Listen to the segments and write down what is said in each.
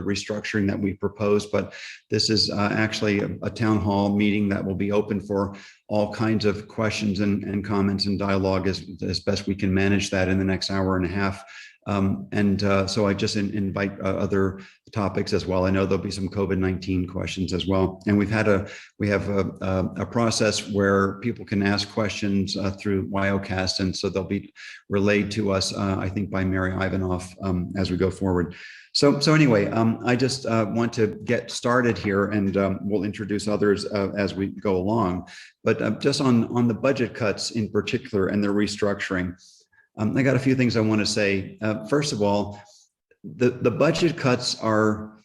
restructuring that we proposed, but this is actually a town hall meeting that will be open for all kinds of questions and comments and dialogue as best we can manage that in the next hour and a half. So I just invite other topics as well. I know there'll be some COVID-19 questions as well. And we have a process where people can ask questions through Wyocast. And so they'll be relayed to us, I think, by Mary Ivanoff as we go forward. So anyway, I just want to get started here, and we'll introduce others as we go along. But just on the budget cuts in particular and the restructuring, I got a few things I want to say. First of all, the budget cuts are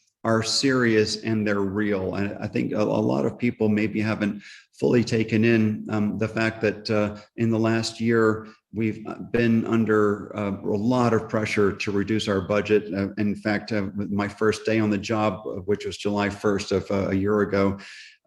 serious and they're real. And I think a lot of people maybe haven't fully taken in the fact that in the last year, we've been under a lot of pressure to reduce our budget. In fact, my first day on the job, which was July 1st of a year ago,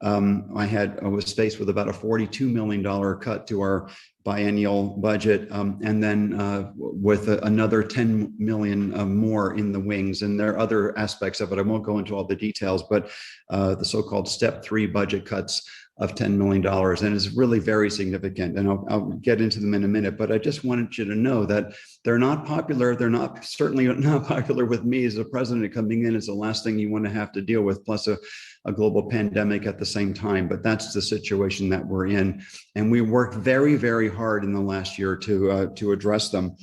I was faced with about a $42 million cut to our biennial budget, and then with another 10 million more in the wings. And there are other aspects of it. I won't go into all the details, but the so-called step 3 budget cuts of $10 million, and it's really very significant. And I'll get into them in a minute, but I just wanted you to know that they're not popular. They're certainly not popular with me as a president. Coming in is the last thing you want to have to deal with, plus a global pandemic at the same time. But that's the situation that we're in. And we worked very, very hard in the last year to address them.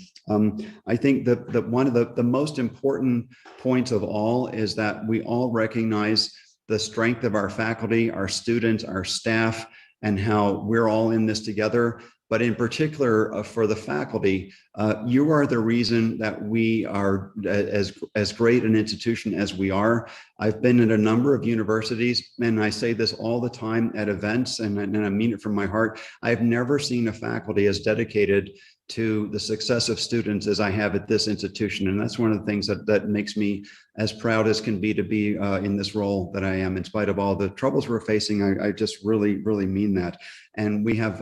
I think that one of the most important points of all is that we all recognize the strength of our faculty, our students, our staff, and how we're all in this together. But in particular, for the faculty, you are the reason that we are as great an institution as we are. I've been at a number of universities, and I say this all the time at events, and I mean it from my heart. I've never seen a faculty as dedicated to the success of students as I have at this institution. And that's one of the things that makes me as proud as can be to be in this role that I am, in spite of all the troubles we're facing. I just really, really mean that. And we have,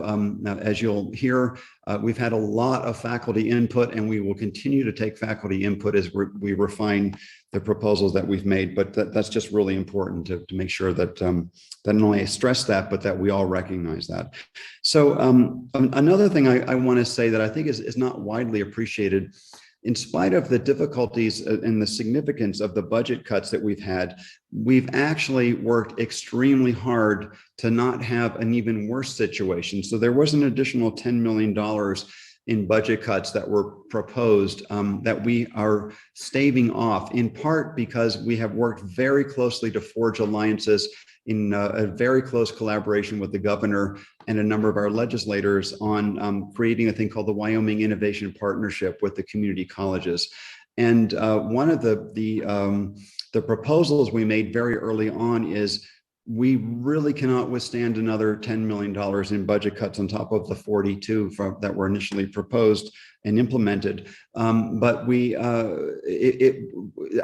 as you'll hear, we've had a lot of faculty input, and we will continue to take faculty input as we refine the proposals that we've made. But that's just really important to make sure that that not only I stress that, but that we all recognize that. So another thing I want to say that I think is not widely appreciated, in spite of the difficulties and the significance of the budget cuts that we've had, we've actually worked extremely hard to not have an even worse situation. So there was an additional $10 million in budget cuts that were proposed that we are staving off, in part because we have worked very closely to forge alliances in a very close collaboration with the governor and a number of our legislators on creating a thing called the Wyoming Innovation Partnership with the community colleges. And one of the proposals we made very early on is we really cannot withstand another $10 million in budget cuts on top of the 42 that were initially proposed and implemented. But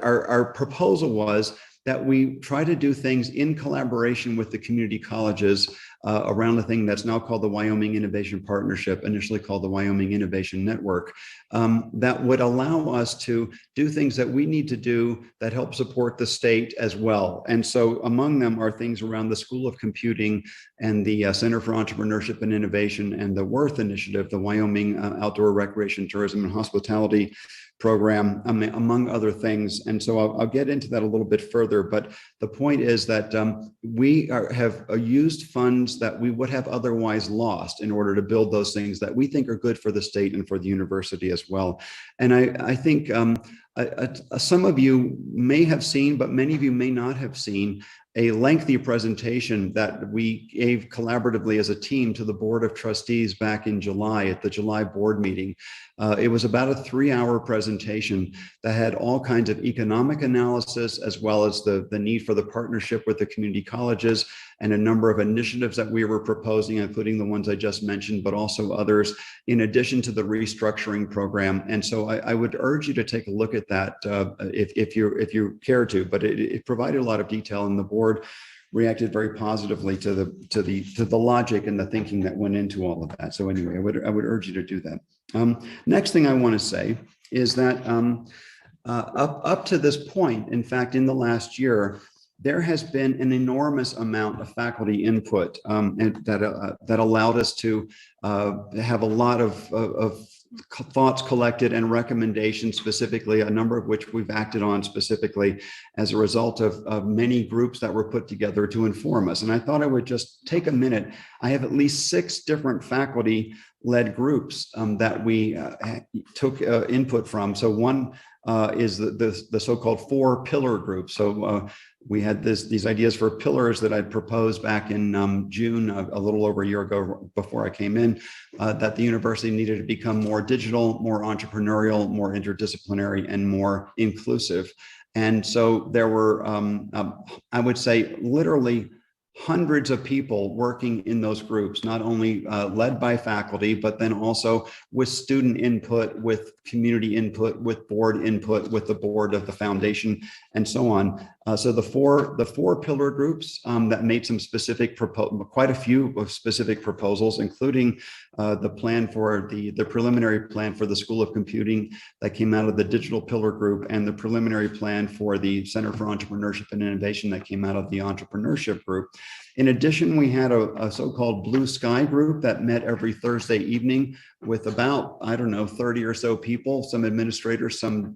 our proposal was that we try to do things in collaboration with the community colleges around the thing that's now called the Wyoming Innovation Partnership, initially called the Wyoming Innovation Network, that would allow us to do things that we need to do that help support the state as well. And so among them are things around the School of Computing and the Center for Entrepreneurship and Innovation and the WORTH initiative, the Wyoming Outdoor Recreation, Tourism, and Hospitality program, among other things. And so I'll get into that a little bit further, but the point is that we have used funds that we would have otherwise lost in order to build those things that we think are good for the state and for the university as well. And I think some of you may have seen, but many of you may not have seen, a lengthy presentation that we gave collaboratively as a team to the Board of Trustees back in July at the July board meeting. It was about a 3-hour presentation that had all kinds of economic analysis, as well as the need for the partnership with the community colleges and a number of initiatives that we were proposing, including the ones I just mentioned, but also others, in addition to the restructuring program. And so I would urge you to take a look at that if you care to, but it provided a lot of detail, and the board reacted very positively to the logic and the thinking that went into all of that. So anyway, I would urge you to do that. Next thing I want to say is that Up to this point, in fact, in the last year, there has been an enormous amount of faculty input and that allowed us to have a lot of thoughts collected and recommendations, specifically, a number of which we've acted on specifically as a result of many groups that were put together to inform us. And I thought I would just take a minute. I have at least 6 different faculty-led groups that we took input from. So one is the so-called 4 pillar group. So we had these ideas for pillars that I'd proposed back in June, a little over a year ago before I came in, that the university needed to become more digital, more entrepreneurial, more interdisciplinary, and more inclusive. And so there were, I would say, literally hundreds of people working in those groups, not only led by faculty, but then also with student input, with community input, with board input, with the board of the foundation, and so on. So the four pillar groups that made some specific, quite a few of specific proposals, including the plan for the preliminary plan for the School of Computing that came out of the digital pillar group, and the preliminary plan for the Center for Entrepreneurship and Innovation that came out of the entrepreneurship group. In addition, we had a so-called Blue Sky group that met every Thursday evening with about, I don't know, 30 or so people, some administrators, some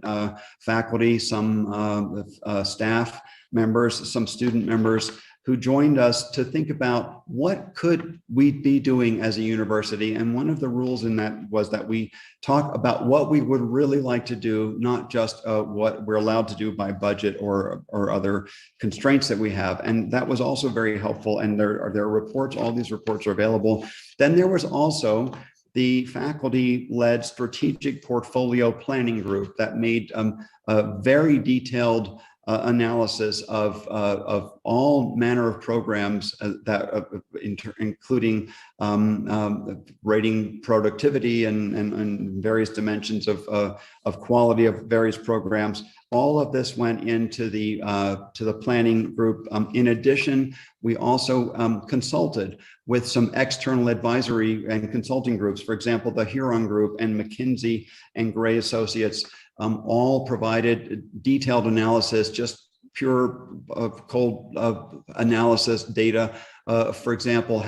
faculty, some staff members, some student members, who joined us to think about what could we be doing as a university. And one of the rules in that was that we talk about what we would really like to do, not just what we're allowed to do by budget or other constraints that we have. And that was also very helpful. And there are reports, all these reports are available. Then there was also the faculty-led strategic portfolio planning group that made a very detailed analysis of all manner of programs including rating productivity and various dimensions of quality of various programs. All of this went into the planning group. In addition, we also consulted with some external advisory and consulting groups. For example, the Huron Group and McKinsey and Gray Associates all provided detailed analysis, just pure cold analysis data. For example,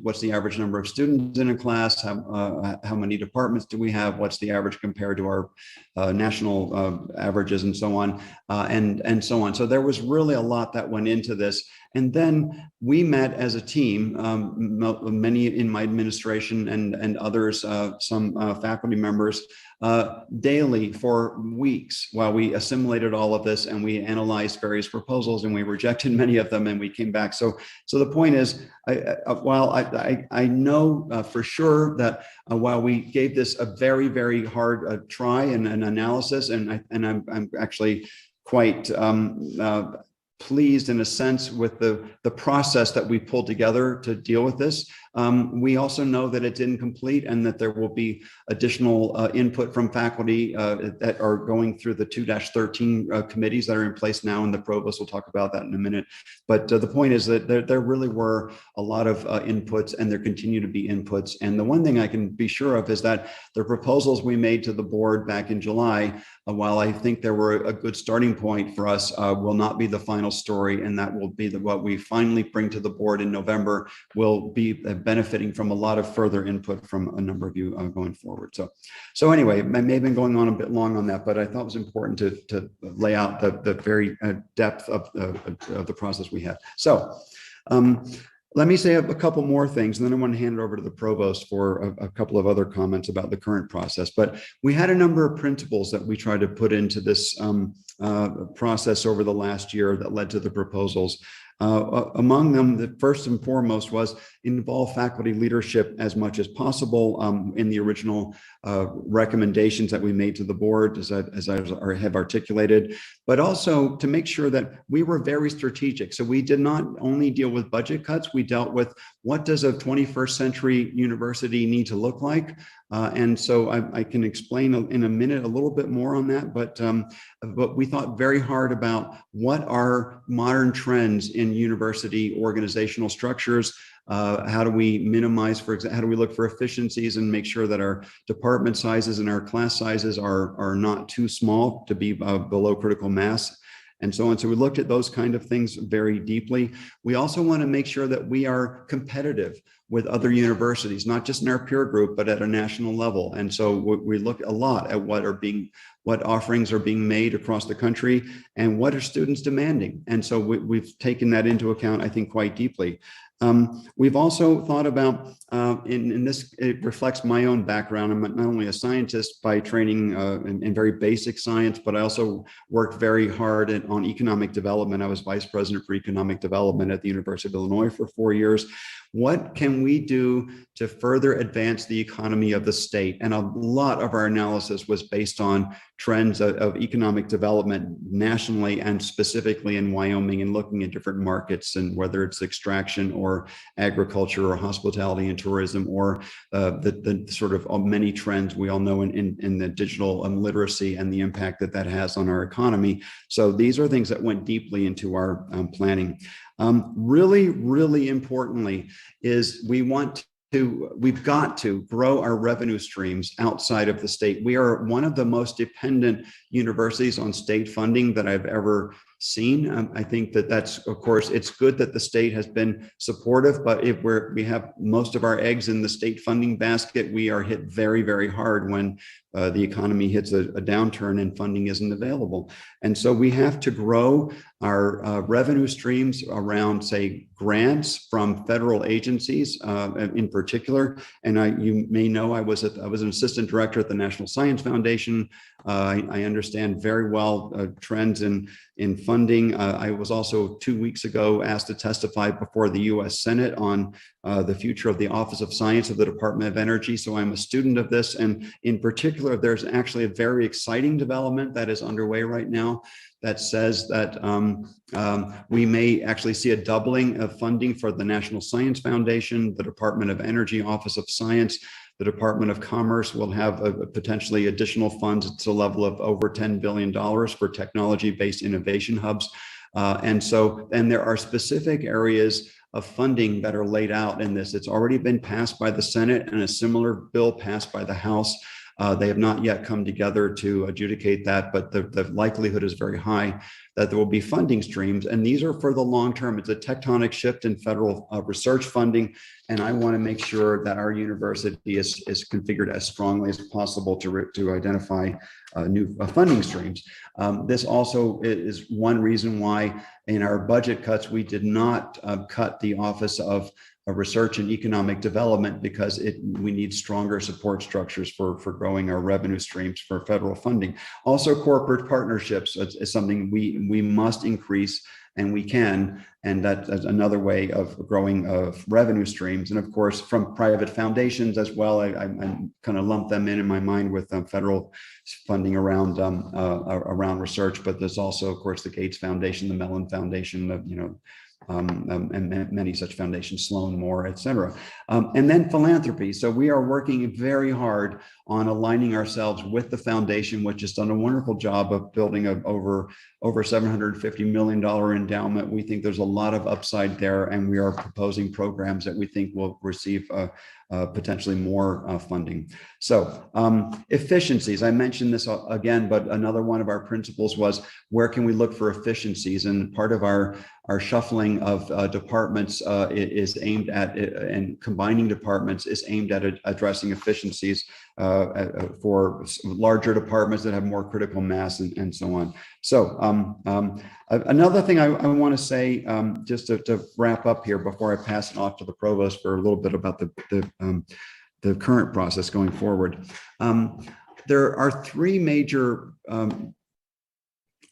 what's the average number of students in a class? How many departments do we have? What's the average compared to our national averages, and so on, and so on. So there was really a lot that went into this. And then we met as a team, many in my administration and others, some faculty members, daily for weeks while we assimilated all of this, and we analyzed various proposals, and we rejected many of them, and we came back. So the point is, while I know for sure that while we gave this a very, very hard try and an analysis, and I'm actually quite pleased in a sense with the process that we pulled together to deal with this. We also know that it's incomplete, and that there will be additional input from faculty that are going through the 2-13 committees that are in place now, and the provost will talk about that in a minute. But the point is that there really were a lot of inputs, and there continue to be inputs. And the one thing I can be sure of is that the proposals we made to the board back in July, while I think there were a good starting point for us, will not be the final story, and that will be what we finally bring to the board in November. Will be benefiting from a lot of further input from a number of you going forward. So anyway, I may have been going on a bit long on that, but I thought it was important to lay out the very depth of the process we had. So let me say a couple more things, and then I want to hand it over to the provost for a couple of other comments about the current process. But we had a number of principles that we tried to put into this process over the last year that led to the proposals. Among them, the first and foremost was involve faculty leadership as much as possible in the original recommendations that we made to the board, as I have articulated, but also to make sure that we were very strategic. So we did not only deal with budget cuts, we dealt with what does a 21st century university need to look like? And so I can explain in a minute a little bit more on that, but we thought very hard about what are modern trends in university organizational structures. How do we minimize, for example, how do we look for efficiencies and make sure that our department sizes and our class sizes are not too small to be below critical mass, and so on. So we looked at those kind of things very deeply. We also want to make sure that we are competitive with other universities, not just in our peer group, but at a national level. And so we look a lot at what offerings are being made across the country and what are students demanding. And so we've taken that into account, I think, quite deeply. We've also thought about, in this, it reflects my own background. I'm not only a scientist by training in very basic science, but I also worked very hard on economic development. I was vice president for economic development at the University of Illinois for 4 years. What can we do to further advance the economy of the state? And a lot of our analysis was based on trends of economic development nationally and specifically in Wyoming, and looking at different markets, and whether it's extraction or agriculture or hospitality and tourism, or the sort of many trends we all know in the digital literacy and the impact that that has on our economy. So these are things that went deeply into our planning. Really, really importantly is we've got to grow our revenue streams outside of the state. We are one of the most dependent universities on state funding that I've ever seen. I think that's, of course, it's good that the state has been supportive, but if we have most of our eggs in the state funding basket, we are hit very, very hard when the economy hits a downturn and funding isn't available. And so we have to grow our revenue streams around, say, grants from federal agencies in particular. And you may know I was an assistant director at the National Science Foundation. I understand very well trends in funding. I was also 2 weeks ago asked to testify before the U.S. Senate on the future of the Office of Science of the Department of Energy. So I'm a student of this. And in particular, there's actually a very exciting development that is underway right now that says that we may actually see a doubling of funding for the National Science Foundation, the Department of Energy Office of Science. The Department of Commerce will have potentially additional funds to the level of over $10 billion for technology-based innovation hubs. And there are specific areas of funding that are laid out in this. It's already been passed by the Senate and a similar bill passed by the House. They have not yet come together to adjudicate that, but the likelihood is very high that there will be funding streams. And these are for the long term. It's a tectonic shift in federal research funding. And I want to make sure that our university is configured as strongly as possible to identify new funding streams. This also is one reason why in our budget cuts, we did not cut the Office of Research and Economic Development, because we need stronger support structures for growing our revenue streams for federal funding. Also, corporate partnerships is something we must increase, and we can, and that's another way of growing of revenue streams. And of course, from private foundations as well, I kind of lump them in my mind with federal funding around research, but there's also, of course, the Gates Foundation, the Mellon Foundation, and many such foundations, Sloan More, et cetera. And then philanthropy. So we are working very hard on aligning ourselves with the foundation, which has done a wonderful job of building over $750 million endowment. We think there's a lot of upside there, and we are proposing programs that we think will receive potentially more funding. So efficiencies, I mentioned this again, but another one of our principles was, where can we look for efficiencies? And part of our shuffling of departments is aimed at, and combining departments is aimed at addressing efficiencies for larger departments that have more critical mass and so on. So another thing I want to say, just to wrap up here before I pass it off to the provost for a little bit about the current process going forward. There are three major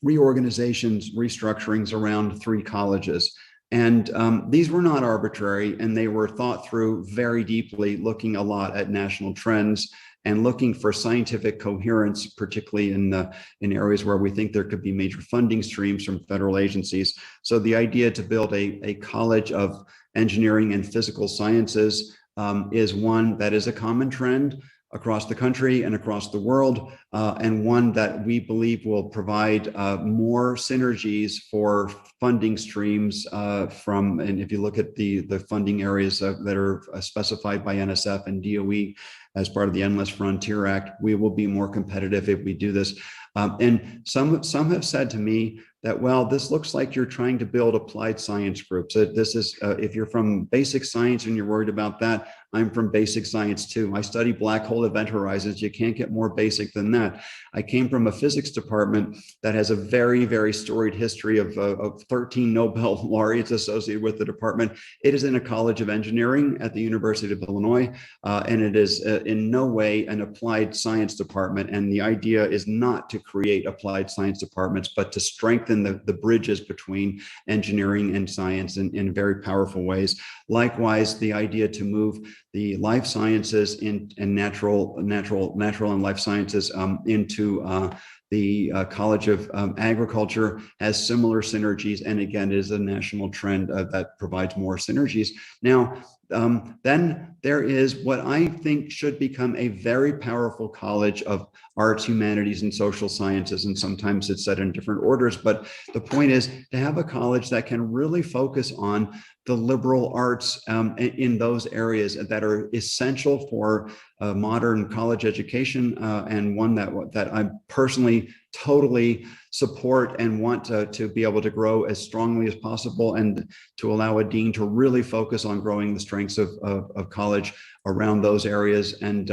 reorganizations, restructurings around three colleges. And these were not arbitrary, and they were thought through very deeply, looking a lot at national trends and looking for scientific coherence, particularly in areas where we think there could be major funding streams from federal agencies. So the idea to build a college of engineering and physical sciences is one that is a common trend across the country and across the world, and one that we believe will provide more synergies for funding streams and if you look at the funding areas that are specified by NSF and DOE as part of the Endless Frontier Act, we will be more competitive if we do this. And some have said to me that, well, this looks like you're trying to build applied science groups. This is, if you're from basic science and you're worried about that, I'm from basic science too. I study black hole event horizons. You can't get more basic than that. I came from a physics department that has a very, very storied history of 13 Nobel laureates associated with the department. It is in a college of engineering at the University of Illinois, and it is in no way an applied science department. And the idea is not to create applied science departments, but to strengthen the bridges between engineering and science in very powerful ways. Likewise, the idea to move the life sciences and natural and life sciences into the College of Agriculture has similar synergies, and again is a national trend that provides more synergies. Now, then there is what I think should become a very powerful college of arts, humanities, and social sciences, and sometimes it's set in different orders, but the point is to have a college that can really focus on the liberal arts in those areas that are essential for modern college education, and one that I personally totally support and want to be able to grow as strongly as possible, and to allow a dean to really focus on growing the strengths of college around those areas. And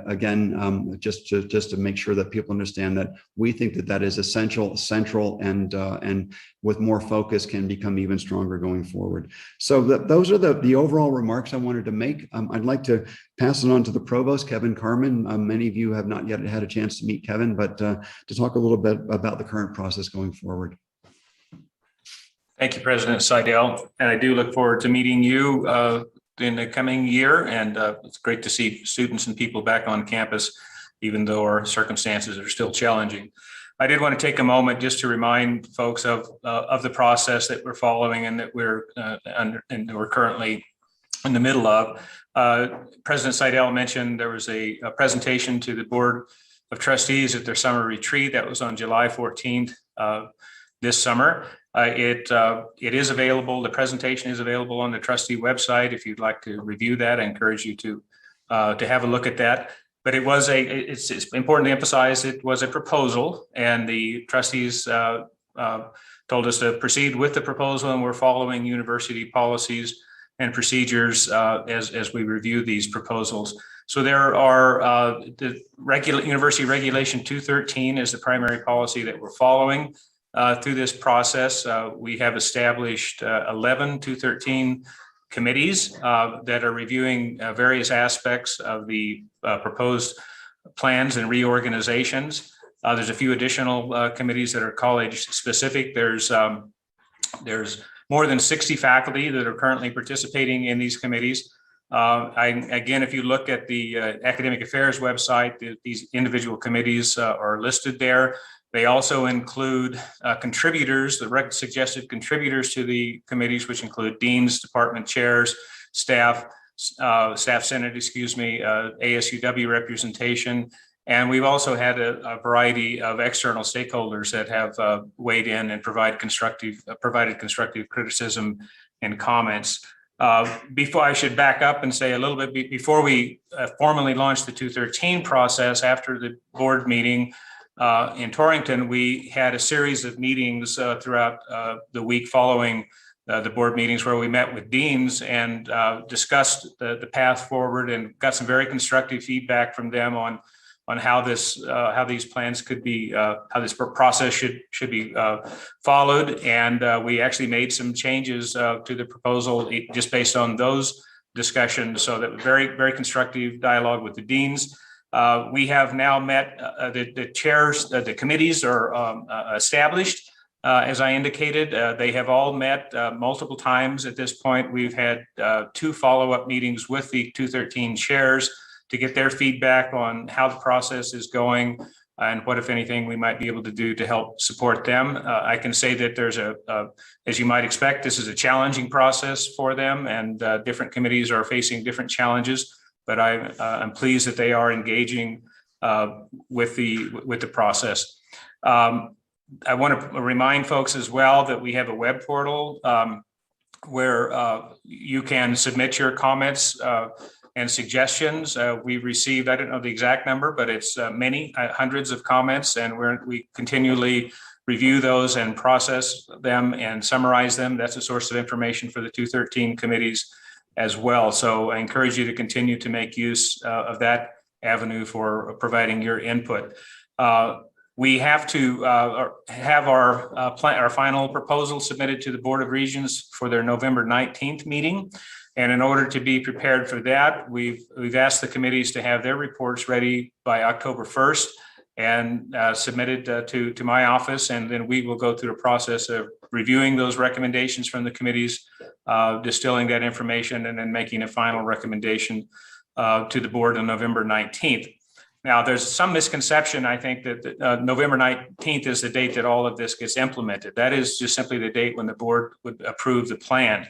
again, just to make sure that people understand that we think that is essential, central, and with more focus can become even stronger going forward. So those are the overall remarks I wanted to make. I'd like to pass it on to the provost, Kevin Carmen. Many of you have not yet had a chance to meet Kevin, but to talk a little bit about the current process going forward. Thank you, President Seidel. And I do look forward to meeting you in the coming year. And it's great to see students and people back on campus, even though our circumstances are still challenging. I did want to take a moment just to remind folks of the process that we're following and that we're currently in the middle of. President Seidel mentioned there was a presentation to the Board of Trustees at their summer retreat that was on July 14th this summer. It is available. The presentation is available on the trustee website. If you'd like to review that, I encourage you to have a look at that. But it was it's important to emphasize it was a proposal, and the trustees told us to proceed with the proposal, and we're following university policies and procedures as we review these proposals. So there are the University Regulation 213 is the primary policy that we're following through this process. We have established 11 213 committees that are reviewing various aspects of the proposed plans and reorganizations. There's a few additional committees that are college specific. There's more than 60 faculty that are currently participating in these committees. Again, if you look at the Academic Affairs website, these individual committees are listed there. They also include contributors, the suggested contributors to the committees, which include deans, department chairs, staff senate, ASUW representation. And we've also had a variety of external stakeholders that have weighed in and provided constructive criticism and comments. Before I should back up and say a little bit before we formally launched the 213 process. After the board meeting in Torrington, we had a series of meetings throughout the week following the board meetings, where we met with deans and discussed the path forward, and got some very constructive feedback from them on how these plans could be, how this process should be followed. And we actually made some changes to the proposal just based on those discussions. So that very, very constructive dialogue with the deans. We have now met the chairs, the committees are established. As I indicated, they have all met multiple times at this point. We've had 2 follow-up meetings with the 213 chairs to get their feedback on how the process is going. and what, if anything, we might be able to do to help support them. I can say that there's as you might expect, this is a challenging process for them, and different committees are facing different challenges, but I'm pleased that they are engaging with the process. I want to remind folks as well that we have a web portal where you can submit your comments and suggestions. We've received, I don't know the exact number, but it's many hundreds of comments, and we continually review those and process them and summarize them. That's a source of information for the 213 committees as well. So I encourage you to continue to make use of that avenue for providing your input. We have to have our final proposal submitted to the Board of Regents for their November 19th meeting. And in order to be prepared for that, we've asked the committees to have their reports ready by October 1st and submitted to my office. And then we will go through the process of reviewing those recommendations from the committees, distilling that information, and then making a final recommendation to the board on November 19th. Now, there's some misconception, I think, that November 19th is the date that all of this gets implemented. That is just simply the date when the board would approve the plan.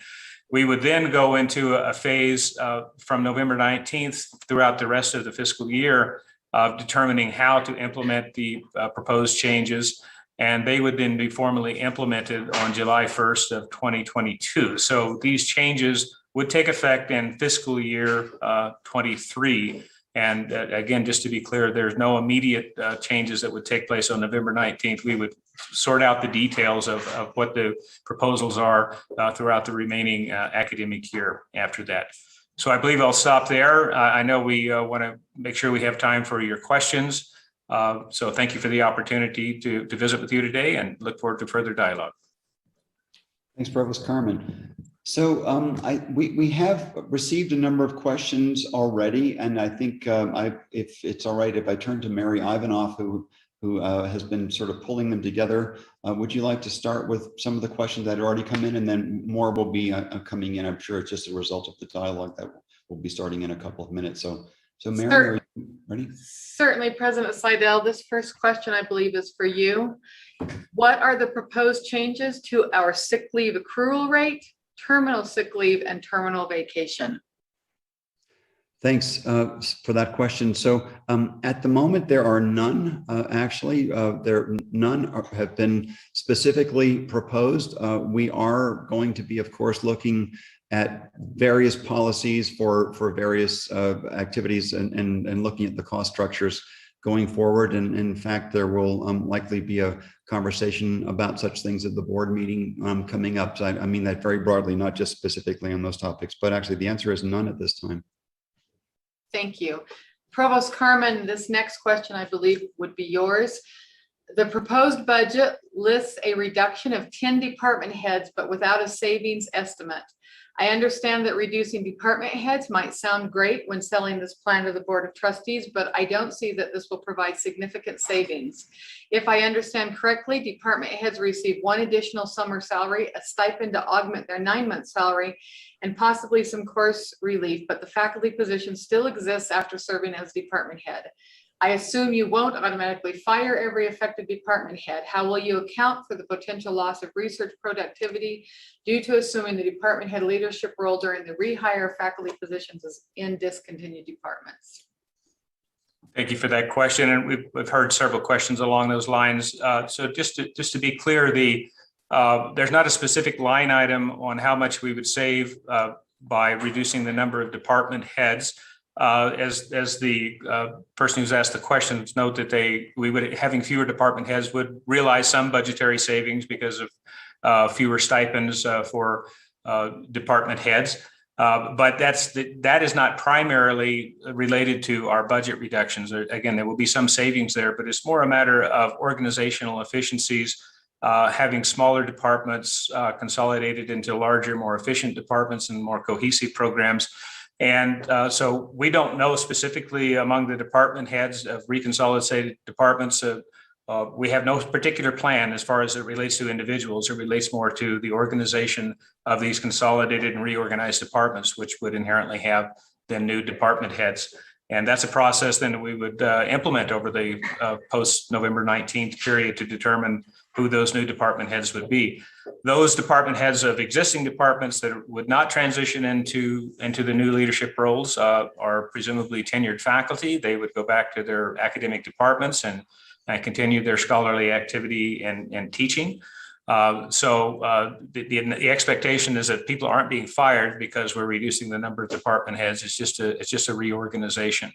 We would then go into a phase from November 19th throughout the rest of the fiscal year of determining how to implement the proposed changes, and they would then be formally implemented on July 1st of 2022. So these changes would take effect in fiscal year 23. And again, just to be clear, there's no immediate changes that would take place on November 19th. We would sort out the details of what the proposals are throughout the remaining academic year after that. So I believe I'll stop there. I know we want to make sure we have time for your questions. So thank you for the opportunity to visit with you today, and look forward to further dialogue. Thanks, Provost Carmen. So we have received a number of questions already, and I think if it's all right, if I turn to Mary Ivanoff, who has been sort of pulling them together, would you like to start with some of the questions that have already come in, and then more will be coming in? I'm sure it's just a result of the dialogue that will be starting in a couple of minutes. So Mary, are you ready? Certainly, President Seidel. This first question, I believe, is for you. What are the proposed changes to our sick leave accrual rate, terminal sick leave, and terminal vacation? Thanks for that question. So at the moment, there are none. Actually, none have been specifically proposed. We are going to be, of course, looking at various policies for various activities and looking at the cost structures going forward. And in fact, there will likely be a conversation about such things at the board meeting coming up. So I mean that very broadly, not just specifically on those topics, but actually the answer is none at this time. Thank you. Provost Carmen, this next question, I believe, would be yours. The proposed budget lists a reduction of 10 department heads, but without a savings estimate. I understand that reducing department heads might sound great when selling this plan to the Board of Trustees, but I don't see that this will provide significant savings. If I understand correctly, department heads receive one additional summer salary, a stipend to augment their 9-month salary, and possibly some course relief, but the faculty position still exists after serving as department head. I assume you won't automatically fire every affected department head. How will you account for the potential loss of research productivity due to assuming the department head leadership role during the rehire faculty positions is in discontinued departments? Thank you for that question. And we've heard several questions along those lines. So just to be clear, there's not a specific line item on how much we would save by reducing the number of department heads. As the person who's asked the questions note that having fewer department heads would realize some budgetary savings because of fewer stipends for department heads. But that is not primarily related to our budget reductions. Again, there will be some savings there, but it's more a matter of organizational efficiencies, having smaller departments consolidated into larger, more efficient departments and more cohesive programs. And so we don't know specifically among the department heads of reconsolidated departments. We have no particular plan as far as it relates to individuals. It relates more to the organization of these consolidated and reorganized departments, which would inherently have then new department heads. And that's a process then that we would implement over the post-November 19th period to determine who those new department heads would be. Those department heads of existing departments that would not transition into the new leadership roles are presumably tenured faculty. They would go back to their academic departments and continue their scholarly activity and teaching. The expectation is that people aren't being fired because we're reducing the number of department heads. It's just a reorganization.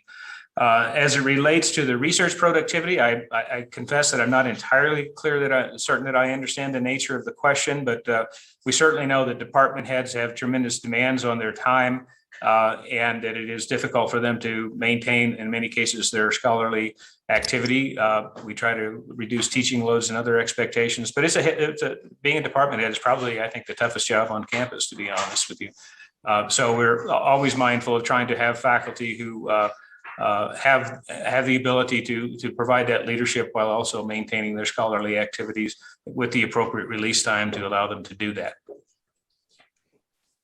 As it relates to the research productivity, I confess that I'm not entirely certain that I understand the nature of the question, but we certainly know that department heads have tremendous demands on their time, and that it is difficult for them to maintain, in many cases, their scholarly activity. We try to reduce teaching loads and other expectations, but being a department head is probably, I think, the toughest job on campus, to be honest with you. So we're always mindful of trying to have faculty who have the ability to provide that leadership while also maintaining their scholarly activities with the appropriate release time to allow them to do that.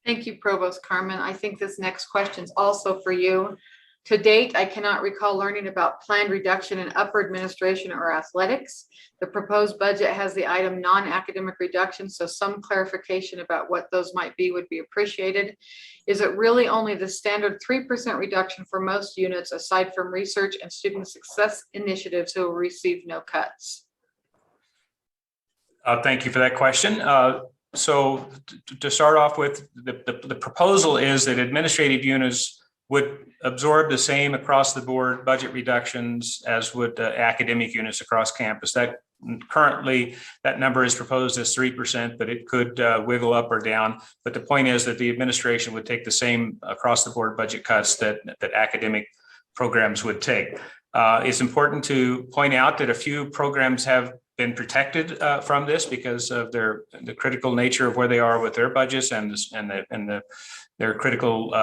Thank you, Provost Carmen. I think this next question is also for you. To date, I cannot recall learning about planned reduction in upper administration or athletics. The proposed budget has the item non-academic reduction, so some clarification about what those might be would be appreciated. Is it really only the standard 3% reduction for most units aside from research and student success initiatives who will receive no cuts? Thank you for that question. So to start off with, the proposal is that administrative units would absorb the same across the board budget reductions as would academic units across campus. That currently that number is proposed as 3%, but it could wiggle up or down. But the point is that the administration would take the same across the board budget cuts that academic programs would take. It's important to point out that a few programs have been protected from this because of the critical nature of where they are with their budgets and their critical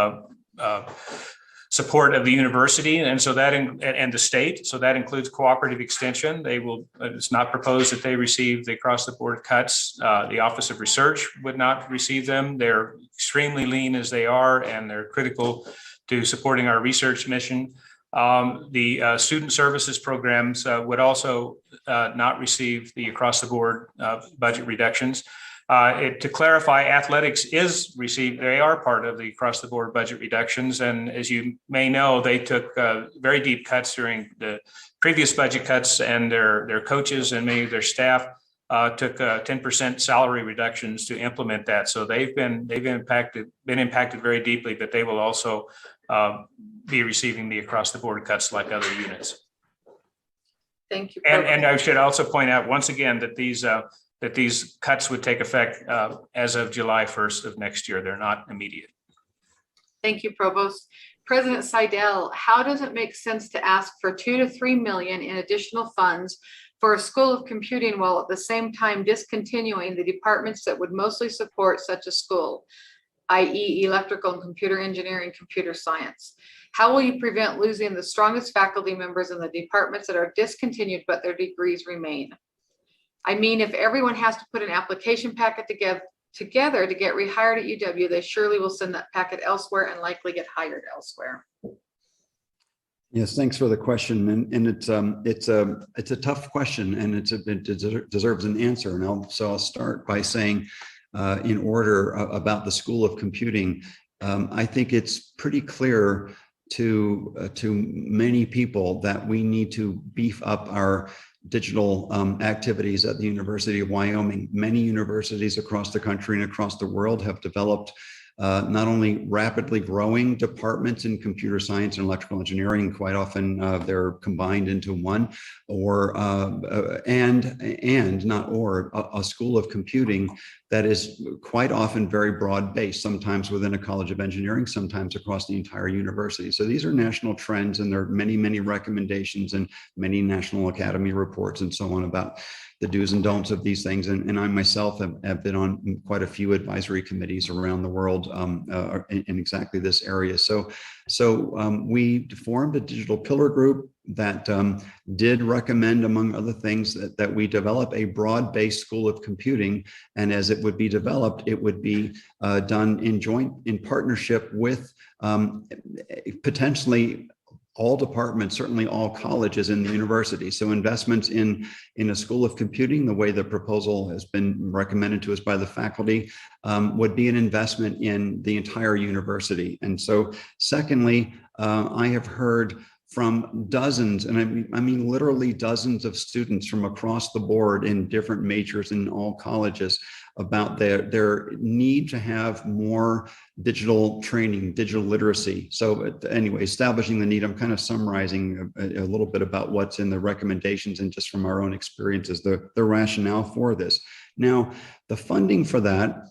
support of the university, and so that and the state. So that includes cooperative extension. It's not proposed that they receive the across the board cuts. The Office of Research would not receive them. They're extremely lean as they are, and they're critical to supporting our research mission. The student services programs would also not receive the across the board budget reductions. To clarify, athletics is received. They are part of the across the board budget reductions. And as you may know, they took very deep cuts during the previous budget cuts, and their coaches and many of their staff took 10% salary reductions to implement that. So they've been impacted very deeply, but they will also be receiving the across the board cuts like other units. Thank you. And I should also point out once again that these cuts would take effect as of July 1st of next year. They're not immediate. Thank you, Provost. President Seidel, how does it make sense to ask for $2 to $3 million in additional funds for a school of computing while at the same time discontinuing the departments that would mostly support such a school, i.e. electrical and computer engineering, computer science? How will you prevent losing the strongest faculty members in the departments that are discontinued but their degrees remain? I mean, if everyone has to put an application packet together to get rehired at UW, they surely will send that packet elsewhere and likely get hired elsewhere. Yes, thanks for the question, and it's a tough question, and it deserves an answer. And I'll start by saying, in order about the School of Computing, I think it's pretty clear to many people that we need to beef up our digital activities at the University of Wyoming. Many universities across the country and across the world have developed not only rapidly growing departments in computer science and electrical engineering, quite often they're combined into one, or a school of computing that is quite often very broad-based, sometimes within a college of engineering, sometimes across the entire university. So these are national trends, and there are many, many recommendations and many National Academy reports and so on about the do's and don'ts of these things. And I myself have been on quite a few advisory committees around the world in exactly this area. So we formed a digital pillar group that did recommend, among other things, that we develop a broad-based school of computing. And as it would be developed, it would be done in partnership with potentially all departments, certainly all colleges in the university. So investments in a school of computing, the way the proposal has been recommended to us by the faculty, would be an investment in the entire university. And so secondly, I have heard from dozens, and I mean literally dozens of students from across the board in different majors in all colleges about their need to have more digital training, digital literacy. So anyway, establishing the need, I'm kind of summarizing a little bit about what's in the recommendations and just from our own experiences, the rationale for this. Now, the funding for that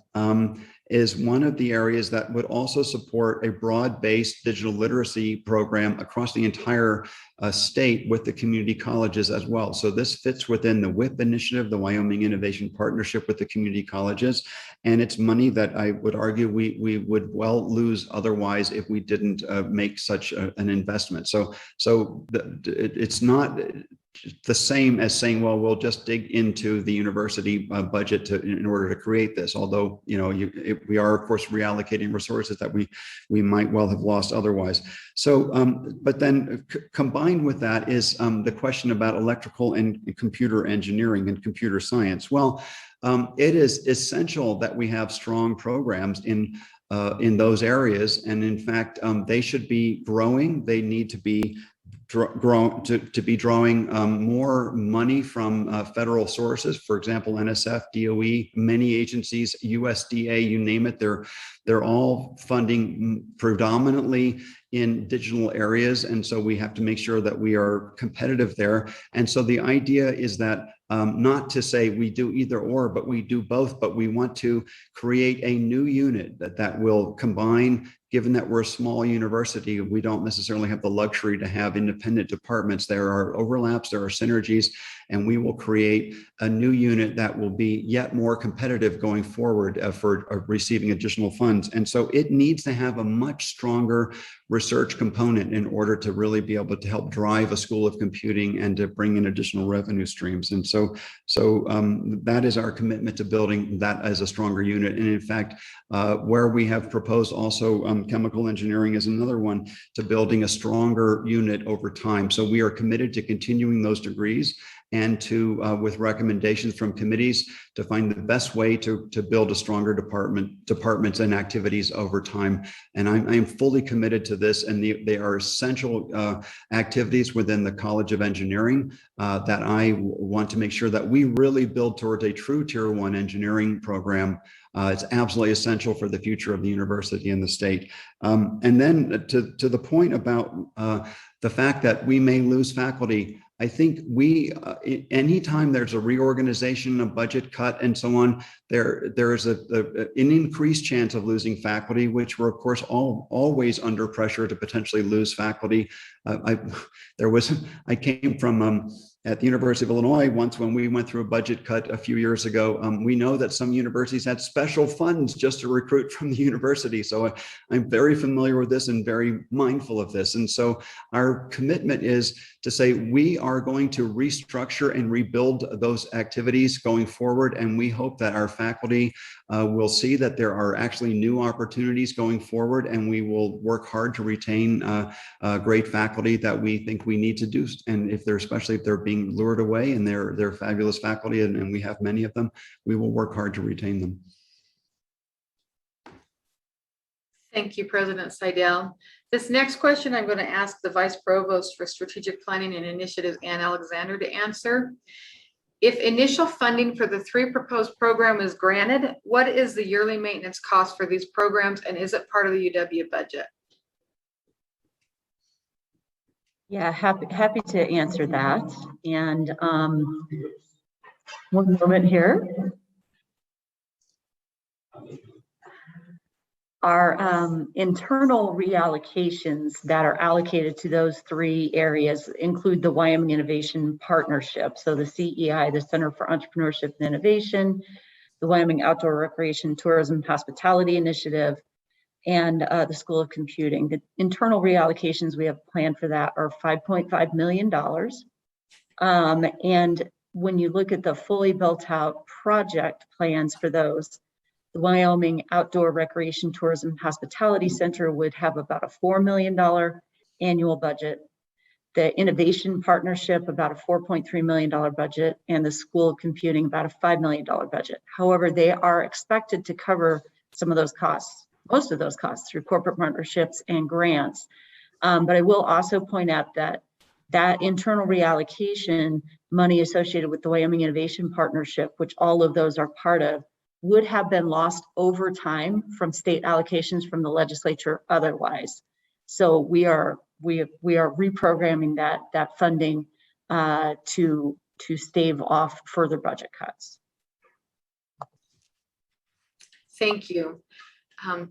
is one of the areas that would also support a broad-based digital literacy program across the entire state with the community colleges as well. So this fits within the WIP initiative, the Wyoming Innovation Partnership with the community colleges. And it's money that I would argue we would well lose otherwise if we didn't make such an investment. So it's not the same as saying, well, we'll just dig into the university budget in order to create this. Although, you know, we are of course reallocating resources that we might well have lost otherwise. So, but then combined with that is the question about electrical and computer engineering and computer science. Well, it is essential that we have strong programs in those areas, and in fact, they should be growing. They need to be to be drawing more money from federal sources, for example, NSF, DOE, many agencies, USDA, you name it, they're all funding predominantly in digital areas. And so we have to make sure that we are competitive there. And so the idea is that not to say we do either or, but we do both, but we want to create a new unit that will combine. Given that we're a small university, we don't necessarily have the luxury to have independent departments. There are overlaps, there are synergies, and we will create a new unit that will be yet more competitive going forward for receiving additional funds. And so it needs to have a much stronger research component in order to really be able to help drive a school of computing and to bring in additional revenue streams. And so that is our commitment to building that as a stronger unit. And in fact, where we have proposed also chemical engineering is another one, to building a stronger unit over time. So we are committed to continuing those degrees and to, with recommendations from committees, to find the best way to build a stronger departments and activities over time. And I am fully committed to this, and they are essential activities within the College of Engineering that I want to make sure that we really build towards a true Tier 1 engineering program. It's absolutely essential for the future of the university and the state. And then to the point about the fact that we may lose faculty, I think anytime there's a reorganization, a budget cut, and so on, there is an increased chance of losing faculty, which we're of course always under pressure to potentially lose faculty. I came from at the University of Illinois once when we went through a budget cut a few years ago. We know that some universities had special funds just to recruit from the university. So I'm very familiar with this and very mindful of this. And so our commitment is to say we are going to restructure and rebuild those activities going forward. And we hope that our faculty will see that there are actually new opportunities going forward, and we will work hard to retain great faculty that we think we need to do. And especially if they're being lured away and they're fabulous faculty, and we have many of them, we will work hard to retain them. Thank you, President Seidel. This next question, I'm going to ask the Vice Provost for Strategic Planning and Initiatives, Ann Alexander, to answer. If initial funding for the 3 proposed programs is granted, what is the yearly maintenance cost for these programs, and is it part of the UW budget? Yeah, happy to answer that. And one moment here. Our internal reallocations that are allocated to those 3 areas include the Wyoming Innovation Partnership, so the CEI, the Center for Entrepreneurship and Innovation, the Wyoming Outdoor Recreation, Tourism, Hospitality Initiative, and the School of Computing. The internal reallocations we have planned for that are $5.5 million. And when you look at the fully built out project plans for those, the Wyoming Outdoor Recreation, Tourism, Hospitality Center would have about a $4 million annual budget. the innovation partnership about a $4.3 million budget, and the School of Computing about a $5 million budget. However, they are expected to cover some of those costs, most of those costs, through corporate partnerships and grants. But I will also point out that internal reallocation money associated with the Wyoming Innovation Partnership, which all of those are part of, would have been lost over time from state allocations from the legislature otherwise. So we are reprogramming that funding to stave off further budget cuts. Thank you.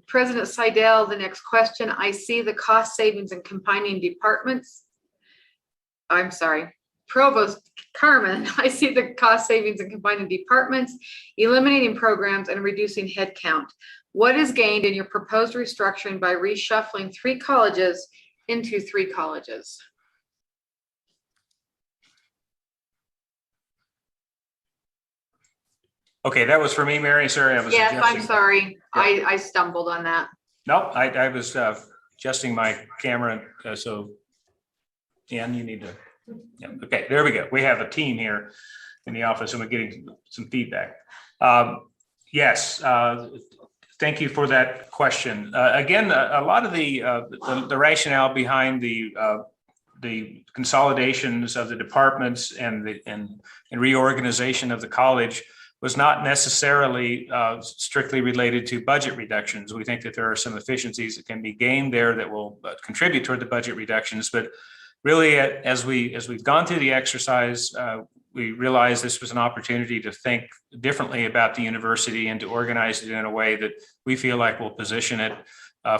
President Seidel, the next question. I see the cost savings in combining departments. I'm sorry, Provost Carmen, I see the cost savings in combining departments, eliminating programs, and reducing headcount. What is gained in your proposed restructuring by reshuffling 3 colleges into 3 colleges? Okay, that was for me, Mary. Sorry, I was Yes, I'm adjusting. sorry. Yeah. I stumbled on that. No, I was adjusting my camera. So, Dan, you need to. Yeah, okay, there we go. We have a team here in the office, and we're getting some feedback. Yes, thank you for that question. Again, a lot of the rationale behind the consolidations of the departments and reorganization of the college was not necessarily strictly related to budget reductions. We think that there are some efficiencies that can be gained there that will contribute toward the budget reductions. But really, as we've gone through the exercise, we realized this was an opportunity to think differently about the university and to organize it in a way that we feel like will position it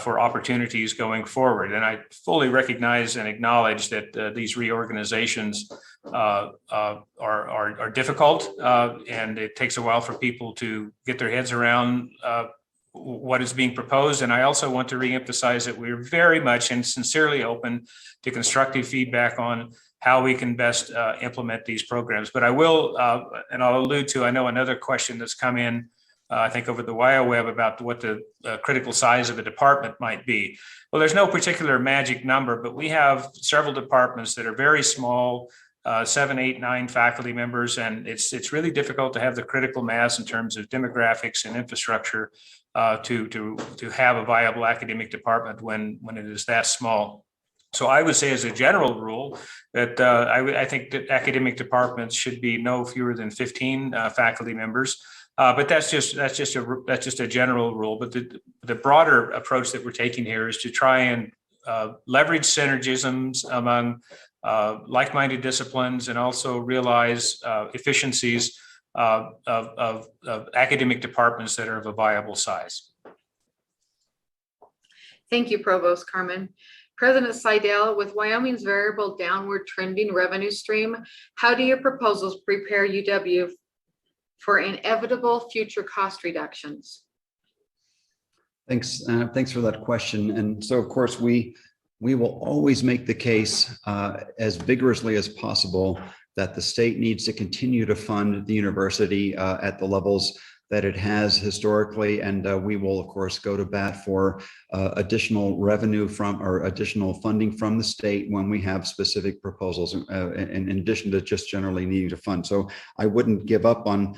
for opportunities going forward. And I fully recognize and acknowledge that these reorganizations are difficult, and it takes a while for people to get their heads around what is being proposed. And I also want to reemphasize that we're very much and sincerely open to constructive feedback on how we can best implement these programs. But I will, and I'll allude to, I know another question that's come in, I think over the WyoWeb, about what the critical size of a department might be. Well, there's no particular magic number, but we have several departments that are very small, 7, 8, 9 faculty members, and it's really difficult to have the critical mass in terms of demographics and infrastructure to have a viable academic department when it is that small. So I would say, as a general rule, that I think that academic departments should be no fewer than 15 faculty members. But that's just a general rule. But the broader approach that we're taking here is to try and leverage synergisms among like-minded disciplines, and also realize efficiencies of academic departments that are of a viable size. Thank you, Provost Carmen. President Seidel, with Wyoming's variable downward trending revenue stream, how do your proposals prepare UW for inevitable future cost reductions? Thanks for that question. And so, of course, we will always make the case as vigorously as possible that the state needs to continue to fund the university at the levels that it has historically. And we will, of course, go to bat for additional revenue from, or additional funding from the state when we have specific proposals, in addition to just generally needing to fund. So I wouldn't give up on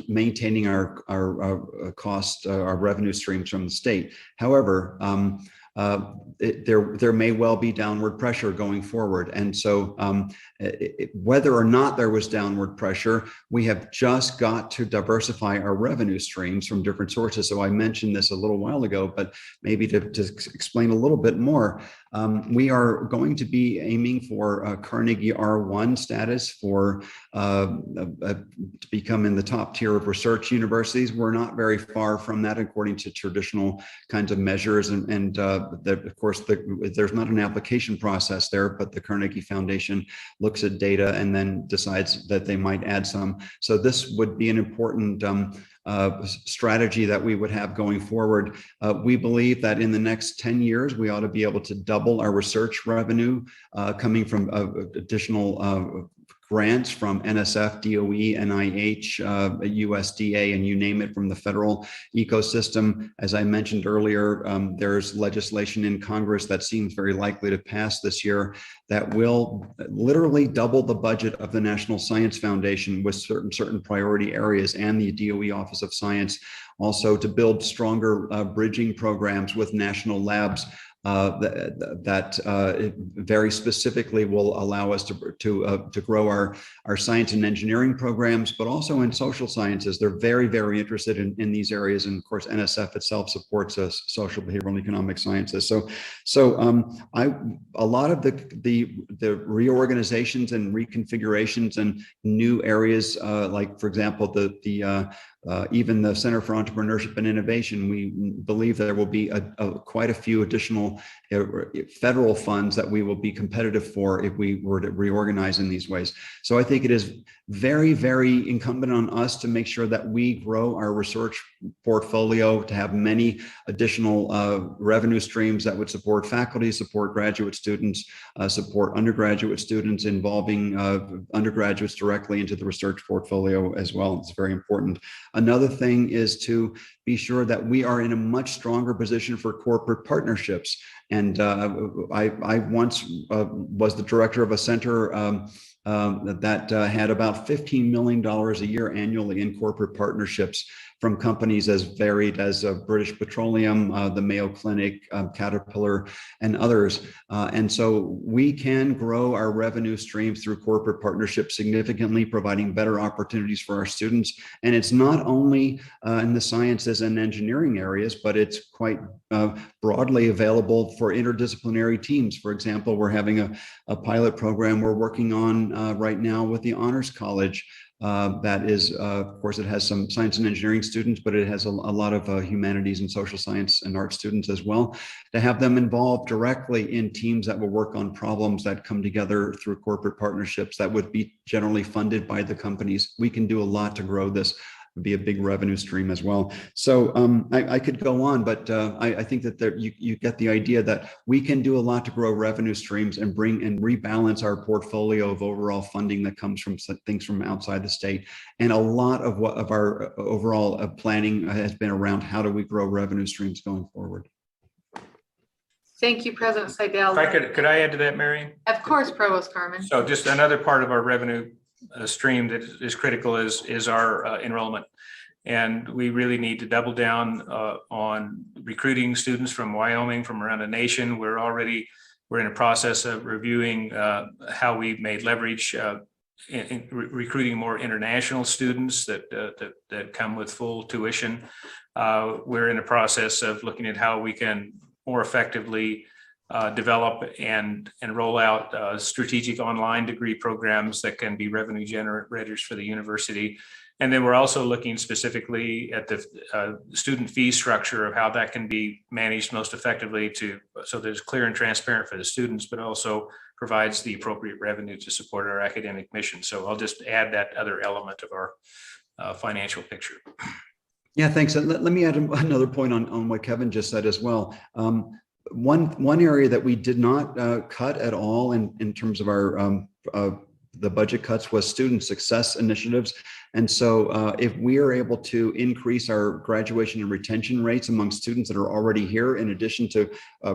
maintaining our cost, our revenue streams from the state. However, there may well be downward pressure going forward. And so whether or not there was downward pressure, we have just got to diversify our revenue streams from different sources. So I mentioned this a little while ago, but maybe to explain a little bit more, we are going to be aiming for Carnegie R1 status for to become in the top tier of research universities. We're not very far from that according to traditional kinds of measures, and of course there's not an application process there, but the Carnegie Foundation looks at data and then decides that they might add some. So this would be an important strategy that we would have going forward. We believe that in the next 10 years, we ought to be able to double our research revenue coming from additional grants from NSF, DOE, NIH, USDA, and you name it, from the federal ecosystem. As I mentioned earlier, there's legislation in Congress that seems very likely to pass this year that will literally double the budget of the National Science Foundation with certain priority areas, and the DOE Office of Science, also to build stronger bridging programs with national labs that very specifically will allow us to grow our science and engineering programs, but also in social sciences. They're very, very interested in these areas, and of course NSF itself supports us, social, behavioral, and economic sciences. A lot of the reorganizations and reconfigurations and new areas, like for example even the Center for Entrepreneurship and Innovation, we believe there will be quite a few additional federal funds that we will be competitive for if we were to reorganize in these ways. So I think it is very, very incumbent on us to make sure that we grow our research portfolio, to have many additional revenue streams that would support faculty, support graduate students, support undergraduate students, involving undergraduates directly into the research portfolio as well. It's very important. Another thing is to be sure that we are in a much stronger position for corporate partnerships. And I once was the director of a center that had about $15 million a year annually in corporate partnerships from companies as varied as British Petroleum, the Mayo Clinic, Caterpillar, and others. And so we can grow our revenue streams through corporate partnerships significantly, providing better opportunities for our students. And it's not only in the sciences and engineering areas, but it's quite broadly available for interdisciplinary teams. For example, we're having a pilot program we're working on right now with the Honors College. That is, of course, it has some science and engineering students, but it has a lot of humanities and social science and art students as well, to have them involved directly in teams that will work on problems that come together through corporate partnerships that would be generally funded by the companies. We can do a lot to grow this. Would be a big revenue stream as well. So I could go on, but I think that you get the idea that we can do a lot to grow revenue streams and bring and rebalance our portfolio of overall funding that comes from things from outside the state. And a lot of our overall planning has been around how do we grow revenue streams going forward. Thank you, President Seidel. If I could I add to that, Mary? Of course, Provost Carmen. So just another part of our revenue stream that is critical is our enrollment. And we really need to double down on recruiting students from Wyoming, from around the nation. We're in a process of reviewing how we may leverage in recruiting more international students that come with full tuition. We're in a process of looking at how we can more effectively develop and roll out strategic online degree programs that can be revenue generators for the university. And then we're also looking specifically at the student fee structure of how that can be managed most effectively so that it's clear and transparent for the students, but also provides the appropriate revenue to support our academic mission. So I'll just add that other element of our financial picture. Yeah, thanks. And let me add another point on what Kevin just said as well. One area that we did not cut at all in terms of our the budget cuts was student success initiatives. And so if we are able to increase our graduation and retention rates among students that are already here, in addition to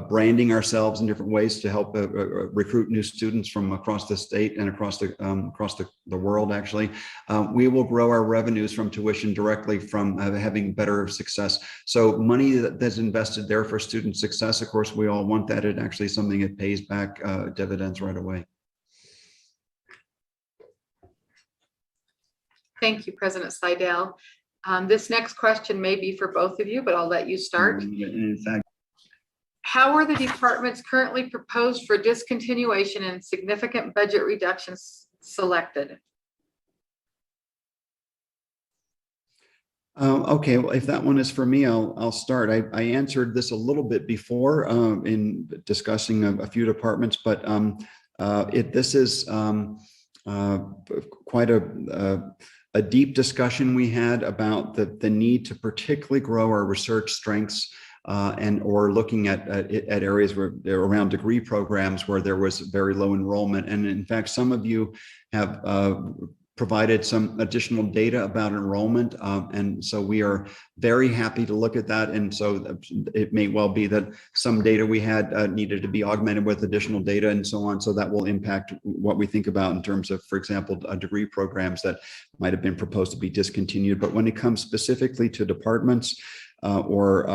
branding ourselves in different ways to help recruit new students from across the state and across the world, actually, we will grow our revenues from tuition directly from having better success. So money that's invested there for student success, of course, we all want that. It actually is something that pays back dividends right away. Thank you, President Seidel. This next question may be for both of you, but I'll let you start. In fact, how are the departments currently proposed for discontinuation and significant budget reductions selected? Okay, well, if that one is for me, I'll start. I answered this a little bit before in discussing a few departments, but this is quite a deep discussion we had about the need to particularly grow our research strengths or looking at areas where around degree programs where there was very low enrollment. And in fact, some of you have provided some additional data about enrollment. And so we are very happy to look at that. And so it may well be that some data we had needed to be augmented with additional data and so on. So that will impact what we think about in terms of, for example, degree programs that might have been proposed to be discontinued. But when it comes specifically to departments, or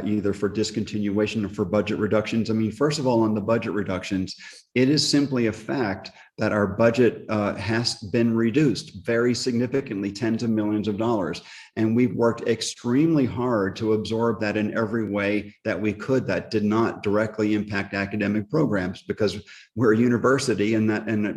either for discontinuation or for budget reductions. I mean, first of all, on the budget reductions, it is simply a fact that our budget has been reduced very significantly, tens of millions of dollars. And we've worked extremely hard to absorb that in every way that we could that did not directly impact academic programs, because we're a university and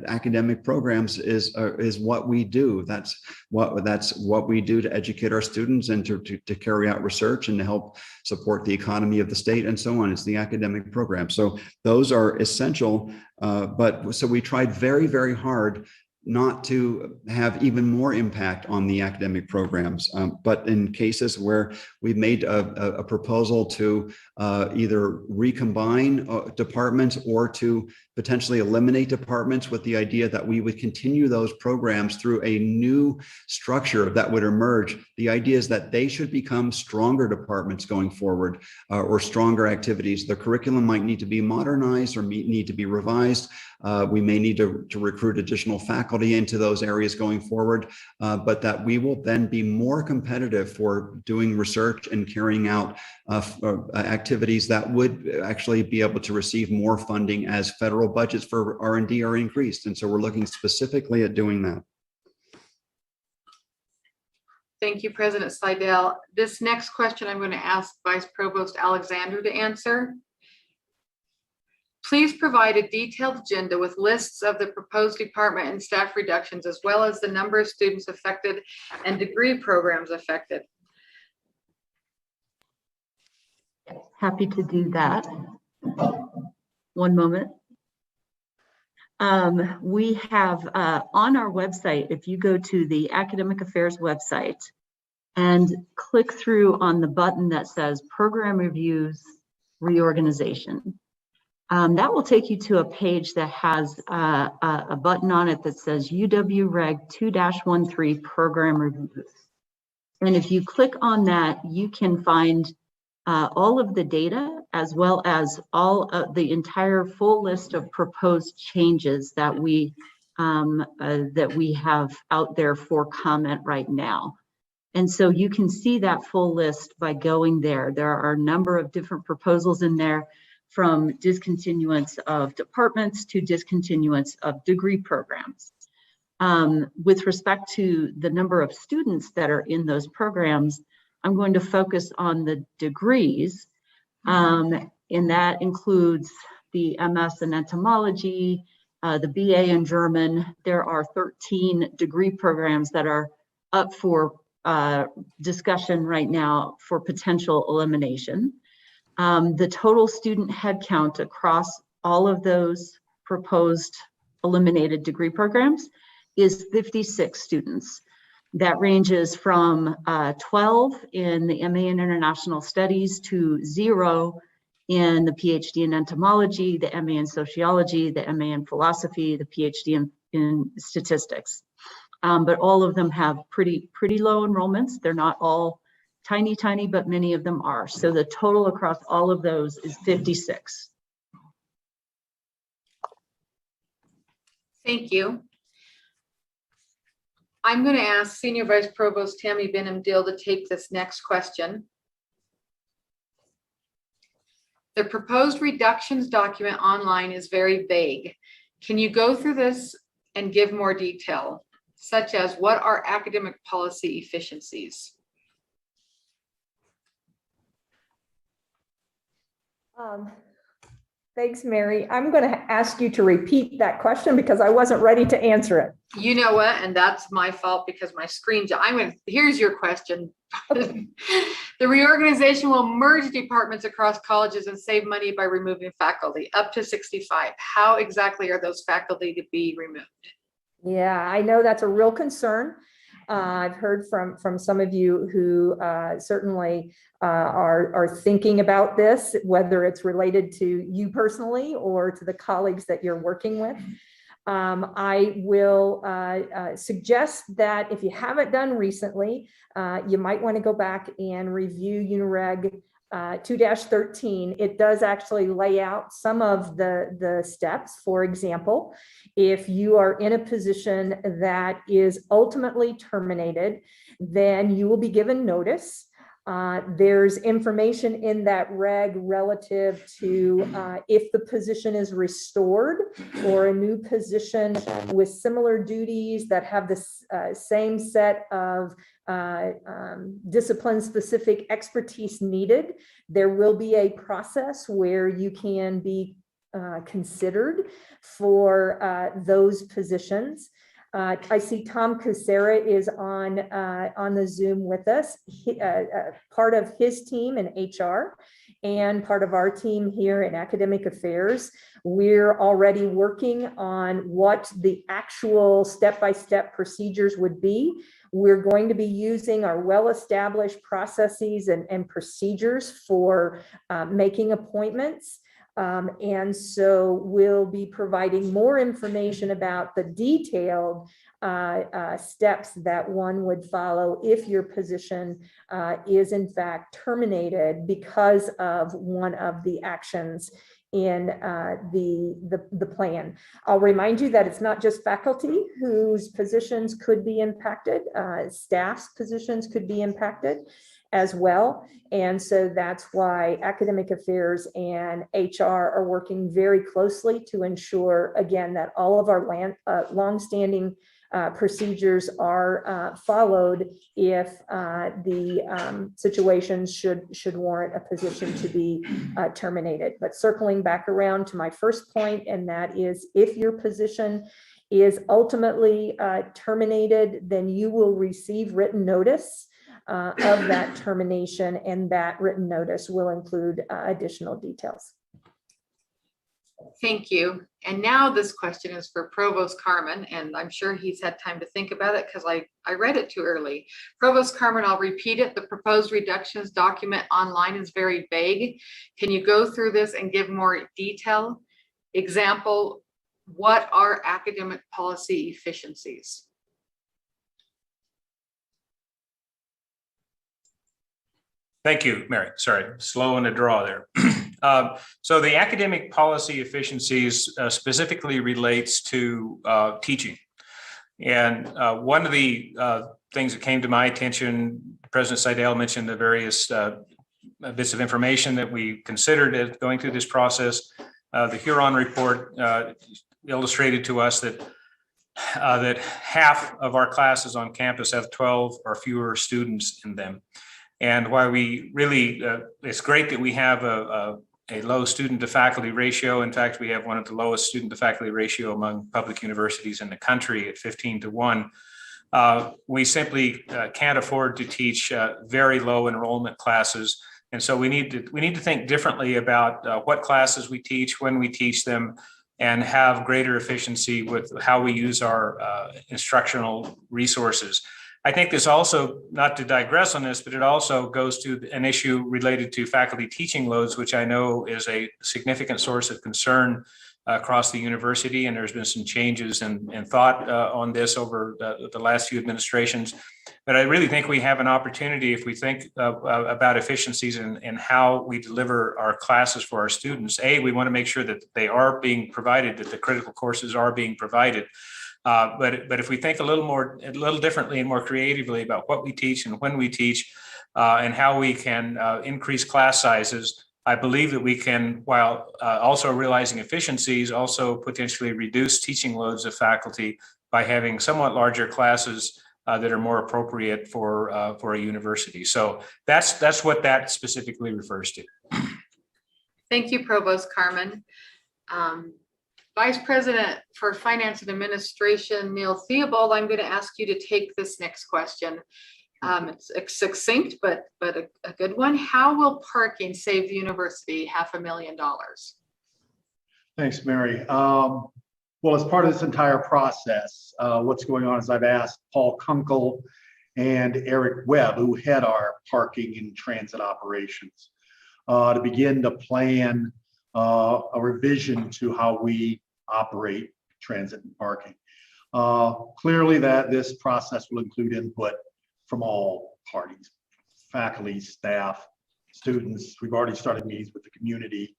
academic programs is what we do. That's what we do to educate our students and to carry out research and to help support the economy of the state and so on. It's the academic program. So those are essential. But so we tried very, very hard not to have even more impact on the academic programs. But in cases where we've made a proposal to either recombine departments or to potentially eliminate departments with the idea that we would continue those programs through a new structure that would emerge. The idea is that they should become stronger departments going forward, or stronger activities. The curriculum might need to be modernized or need to be revised. We may need to recruit additional faculty into those areas going forward, but that we will then be more competitive for doing research and carrying out activities that would actually be able to receive more funding as federal budgets for R&D are increased. And so we're looking specifically at doing that. Thank you, President Slidell. This next question I'm going to ask Vice Provost Alexander to answer. Please provide a detailed agenda with lists of the proposed department and staff reductions, as well as the number of students affected and degree programs affected. Happy to do that. One moment. We have on our website, if you go to the Academic Affairs website and click through on the button that says Program Reviews Reorganization, that will take you to a page that has a button on it that says UW Reg 2-13 Program Reviews. And if you click on that, you can find all of the data, as well as all of the entire full list of proposed changes that we have out there for comment right now. And so you can see that full list by going there. There are a number of different proposals in there, from discontinuance of departments to discontinuance of degree programs. With respect to the number of students that are in those programs, I'm going to focus on the degrees, and that includes the MS in entomology, the BA in German. There are 13 degree programs that are up for discussion right now for potential elimination. The total student headcount across all of those proposed eliminated degree programs is 56 students. That ranges from 12 in the MA in International Studies to 0 in the PhD in Entomology, the MA in Sociology, the MA in Philosophy, the PhD in Statistics. But all of them have pretty low enrollments. They're not all tiny, but many of them are. So the total across all of those is 56. Thank you. I'm going to ask Senior Vice Provost Tammy Benham-Dill to take this next question. The proposed reductions document online is very vague. Can you go through this and give more detail, such as what are academic policy efficiencies? Thanks, Mary. I'm going to ask you to repeat that question because I wasn't ready to answer it. You know what? And that's my fault because my screen, here's your question. Okay. The reorganization will merge departments across colleges and save money by removing faculty up to 65. How exactly are those faculty to be removed? Yeah, I know that's a real concern. I've heard from some of you who certainly are thinking about this, whether it's related to you personally or to the colleagues that you're working with. I will suggest that if you haven't done recently, you might want to go back and review UNIREG 2-13. It does actually lay out some of the steps. For example, if you are in a position that is ultimately terminated, then you will be given notice. There's information in that reg relative to if the position is restored or a new position with similar duties that have the same set of discipline-specific expertise needed. There will be a process where you can be considered for those positions. I see Tom Kucera is on the Zoom with us, part of his team in HR and part of our team here in academic affairs. We're already working on what the actual step-by-step procedures would be. We're going to be using our well-established processes and procedures for making appointments. And so we'll be providing more information about the detailed steps that one would follow if your position is in fact terminated because of one of the actions in the plan. I'll remind you that it's not just faculty whose positions could be impacted, staff's positions could be impacted as well. And so that's why academic affairs and HR are working very closely to ensure, again, that all of our longstanding procedures are followed if the situation should warrant a position to be terminated. But circling back around to my first point, and that is if your position is ultimately terminated, then you will receive written notice of that termination, and that written notice will include additional details. Thank you. And now this question is for Provost Carmen, and I'm sure he's had time to think about it because I read it too early. Provost Carmen, I'll repeat it. The proposed reductions document online is very vague. Can you go through this and give more detail? Example, what are academic policy efficiencies? Thank you, Mary. Sorry, slow in the draw there. So the academic policy efficiencies specifically relates to teaching. And one of the things that came to my attention, President Seidel mentioned the various bits of information that we considered as going through this process. The Huron report illustrated to us that that half of our classes on campus have 12 or fewer students in them. And while we really, it's great that we have a low student to faculty ratio. In fact, we have one of the lowest student to faculty ratio among public universities in the country at 15-1. We simply can't afford to teach very low enrollment classes. And so we need to think differently about what classes we teach, when we teach them, and have greater efficiency with how we use our instructional resources. I think this also, not to digress on this, but it also goes to an issue related to faculty teaching loads, which I know is a significant source of concern across the university. And there's been some changes and thought on this over the last few administrations. But I really think we have an opportunity if we think about efficiencies and how we deliver our classes for our students. We want to make sure that they are being provided, that the critical courses are being provided. But if we think a little differently and more creatively about what we teach and when we teach and how we can increase class sizes, I believe that we can, while also realizing efficiencies, also potentially reduce teaching loads of faculty by having somewhat larger classes that are more appropriate for a university. So that's what that specifically refers to. Thank you, Provost Carmen. Vice President for Finance and Administration, Neil Theobald, I'm going to ask you to take this next question. It's succinct, but a good one. How will parking save the university $500,000? Thanks, Mary. Well, as part of this entire process, what's going on is I've asked Paul Kunkel and Eric Webb, who head our parking and transit operations, to begin to plan a revision to how we operate transit and parking. Clearly that this process will include input from all parties, faculty, staff, students. We've already started meetings with the community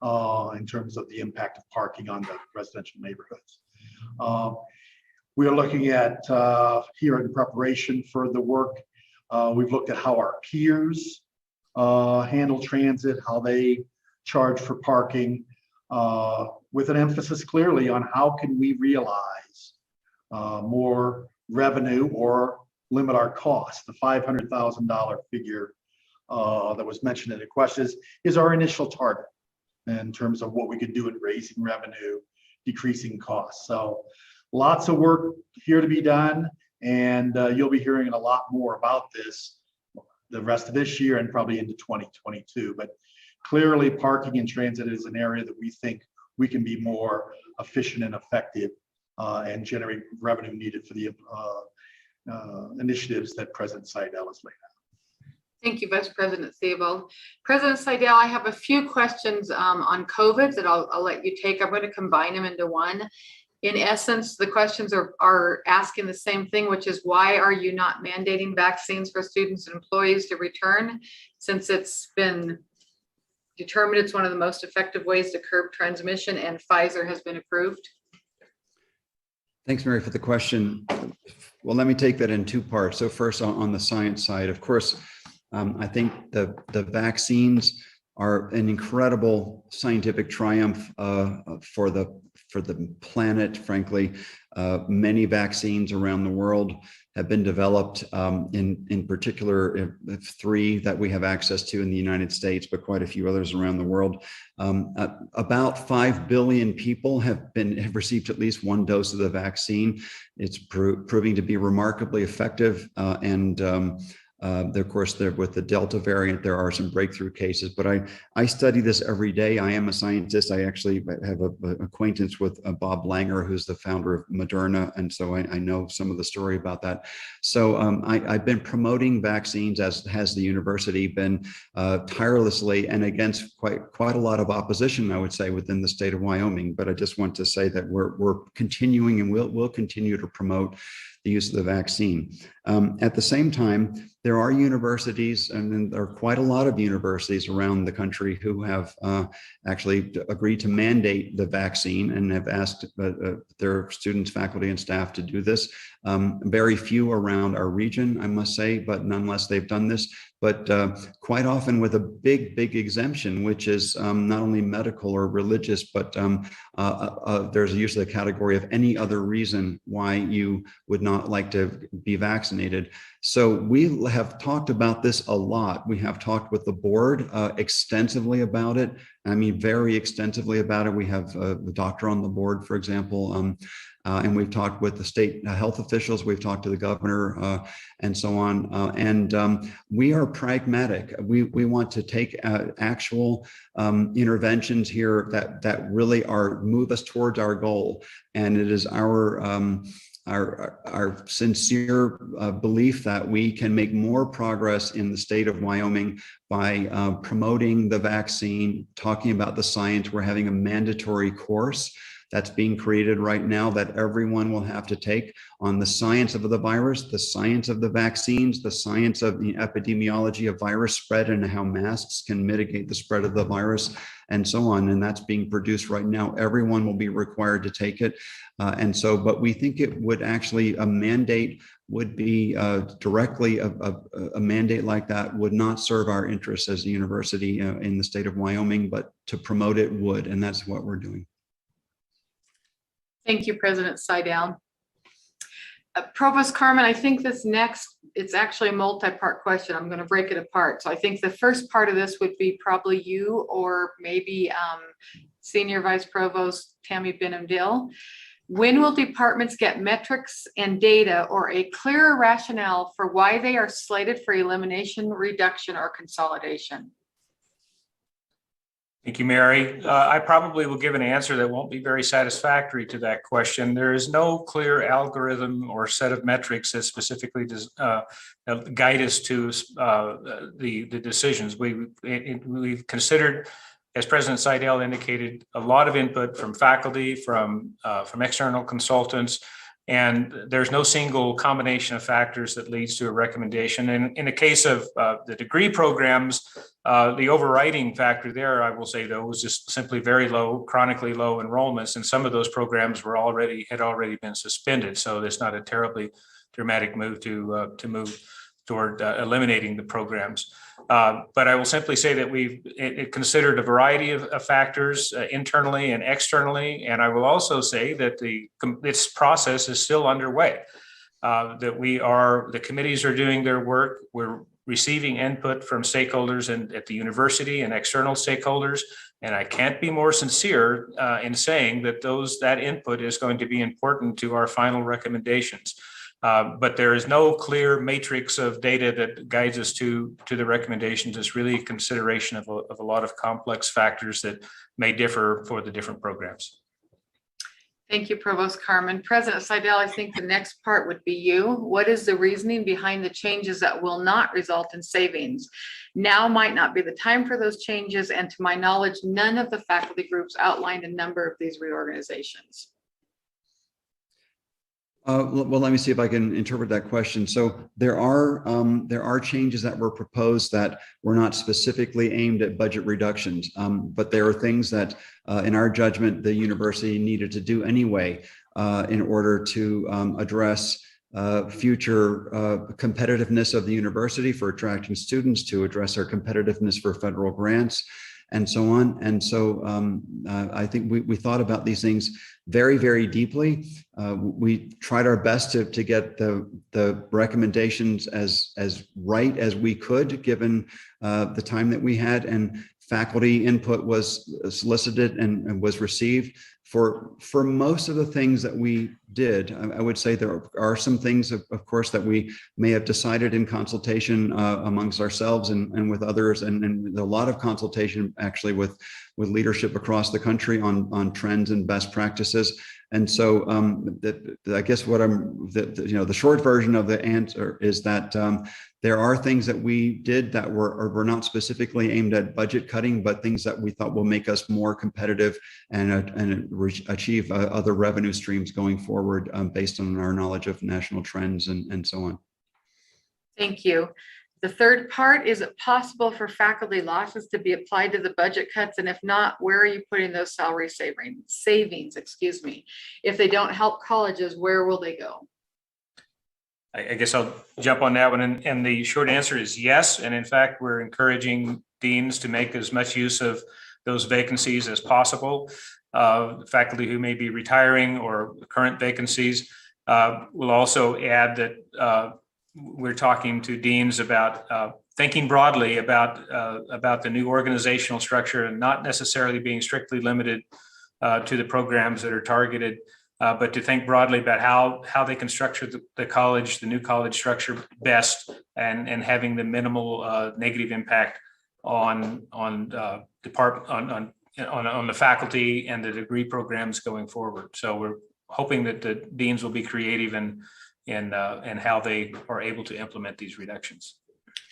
in terms of the impact of parking on the residential neighborhoods. We are looking at, here in preparation for the work, we've looked at how our peers handle transit, how they charge for parking, with an emphasis clearly on how can we realize more revenue or limit our costs. The $500,000 figure that was mentioned in the question is our initial target in terms of what we could do in raising revenue, decreasing costs. So lots of work here to be done, and you'll be hearing a lot more about this the rest of this year and probably into 2022. But clearly parking and transit is an area that we think we can be more efficient and effective and generate revenue needed for the initiatives that President Seidel has laid out. Thank you, Vice President Theobald. President Seidel, I have a few questions on COVID that I'll let you take. I'm going to combine them into one. In essence, the questions are asking the same thing, which is why are you not mandating vaccines for students and employees to return, since it's been determined it's one of the most effective ways to curb transmission and Pfizer has been approved? Thanks, Mary, for the question. Well, let me take that in two parts. So first on the science side, of course, I think the vaccines are an incredible scientific triumph for the planet. Frankly, many vaccines around the world have been developed, in particular, 3 that we have access to in the United States, but quite a few others around the world. About 5 billion people have received at least 1 dose of the vaccine. It's proving to be remarkably effective, of course, with the Delta variant, there are some breakthrough cases, but I study this every day. I am a scientist. I actually have an acquaintance with Bob Langer, who's the founder of Moderna, and so I know some of the story about that. So I've been promoting vaccines, as has the university been, tirelessly, and against quite a lot of opposition, I would say, within the state of Wyoming. But I just want to say that we're continuing and we'll continue to promote the use of the vaccine. At the same time, there are universities, and there are quite a lot of universities around the country who have actually agreed to mandate the vaccine and have asked their students, faculty, and staff to do this. Very few around our region, I must say, but nonetheless, they've done this. But quite often with a big exemption, which is not only medical or religious, but there's a use of the category of any other reason why you would not like to be vaccinated. So we have talked about this a lot. We have talked with the board extensively about it. I mean, very extensively about it. We have the doctor on the board, for example, and we've talked with the state health officials. We've talked to the governor and so on. And we are pragmatic. We want to take actual interventions here that really move us towards our goal. And it is our sincere belief that we can make more progress in the state of Wyoming by promoting the vaccine, talking about the science. We're having a mandatory course that's being created right now that everyone will have to take on the science of the virus, the science of the vaccines, the science of the epidemiology of virus spread and how masks can mitigate the spread of the virus, and so on. And that's being produced right now. Everyone will be required to take it. But we think it would actually, a mandate would be directly, a mandate like that would not serve our interests as a university in the state of Wyoming, but to promote it would, and that's what we're doing. Thank you, President Seidel. Provost Carmen, I think this next, it's actually a multi-part question. I'm going to break it apart. So I think the first part of this would be probably you or maybe Senior Vice Provost Tammy Benham-Dill. When will departments get metrics and data or a clearer rationale for why they are slated for elimination, reduction, or consolidation? Thank you, Mary. I probably will give an answer that won't be very satisfactory to that question. There is no clear algorithm or set of metrics that specifically does guide us to the decisions. We've considered, as President Seidel indicated, a lot of input from faculty, from external consultants, and there's no single combination of factors that leads to a recommendation. And in the case of the degree programs, the overriding factor there, I will say, though, was just simply very low, chronically low enrollments, and some of those programs had already been suspended. So it's not a terribly dramatic move to move toward eliminating the programs. But I will simply say that we've considered a variety of factors internally and externally. And I will also say that this process is still underway, that the committees are doing their work. We're receiving input from stakeholders at the university and external stakeholders. And I can't be more sincere in saying that that input is going to be important to our final recommendations. But there is no clear matrix of data that guides us to the recommendations. It's really a consideration of a lot of complex factors that may differ for the different programs. Thank you, Provost Carmen. President Seidel, I think the next part would be you. What is the reasoning behind the changes that will not result in savings? Now might not be the time for those changes, and to my knowledge, none of the faculty groups outlined a number of these reorganizations. Well, let me see if I can interpret that question. So there are changes that were proposed that were not specifically aimed at budget reductions, but there are things that, in our judgment, the university needed to do anyway in order to address future competitiveness of the university for attracting students, to address our competitiveness for federal grants, and so on. And so I think we thought about these things very, very deeply. We tried our best to get the recommendations as right as we could, given the time that we had, and faculty input was solicited and was received. For most of the things that we did, I would say there are some things, of course, that we may have decided in consultation amongst ourselves and with others, and a lot of consultation actually with leadership across the country on trends and best practices. And so I guess the short version of the answer is that there are things that we did that were not specifically aimed at budget cutting, but things that we thought will make us more competitive and achieve other revenue streams going forward based on our knowledge of national trends and so on. Thank you. The third part, is it possible for faculty losses to be applied to the budget cuts? And if not, where are you putting those salary savings, excuse me? If they don't help colleges, where will they go? I guess I'll jump on that one. And the short answer is yes. And in fact, we're encouraging deans to make as much use of those vacancies as possible. Faculty who may be retiring or current vacancies. We'll also add that we're talking to deans about thinking broadly about the new organizational structure, and not necessarily being strictly limited to the programs that are targeted, but to think broadly about how they can structure the new college structure best, and having the minimal negative impact on the faculty and the degree programs going forward. So we're hoping that the deans will be creative in how they are able to implement these reductions.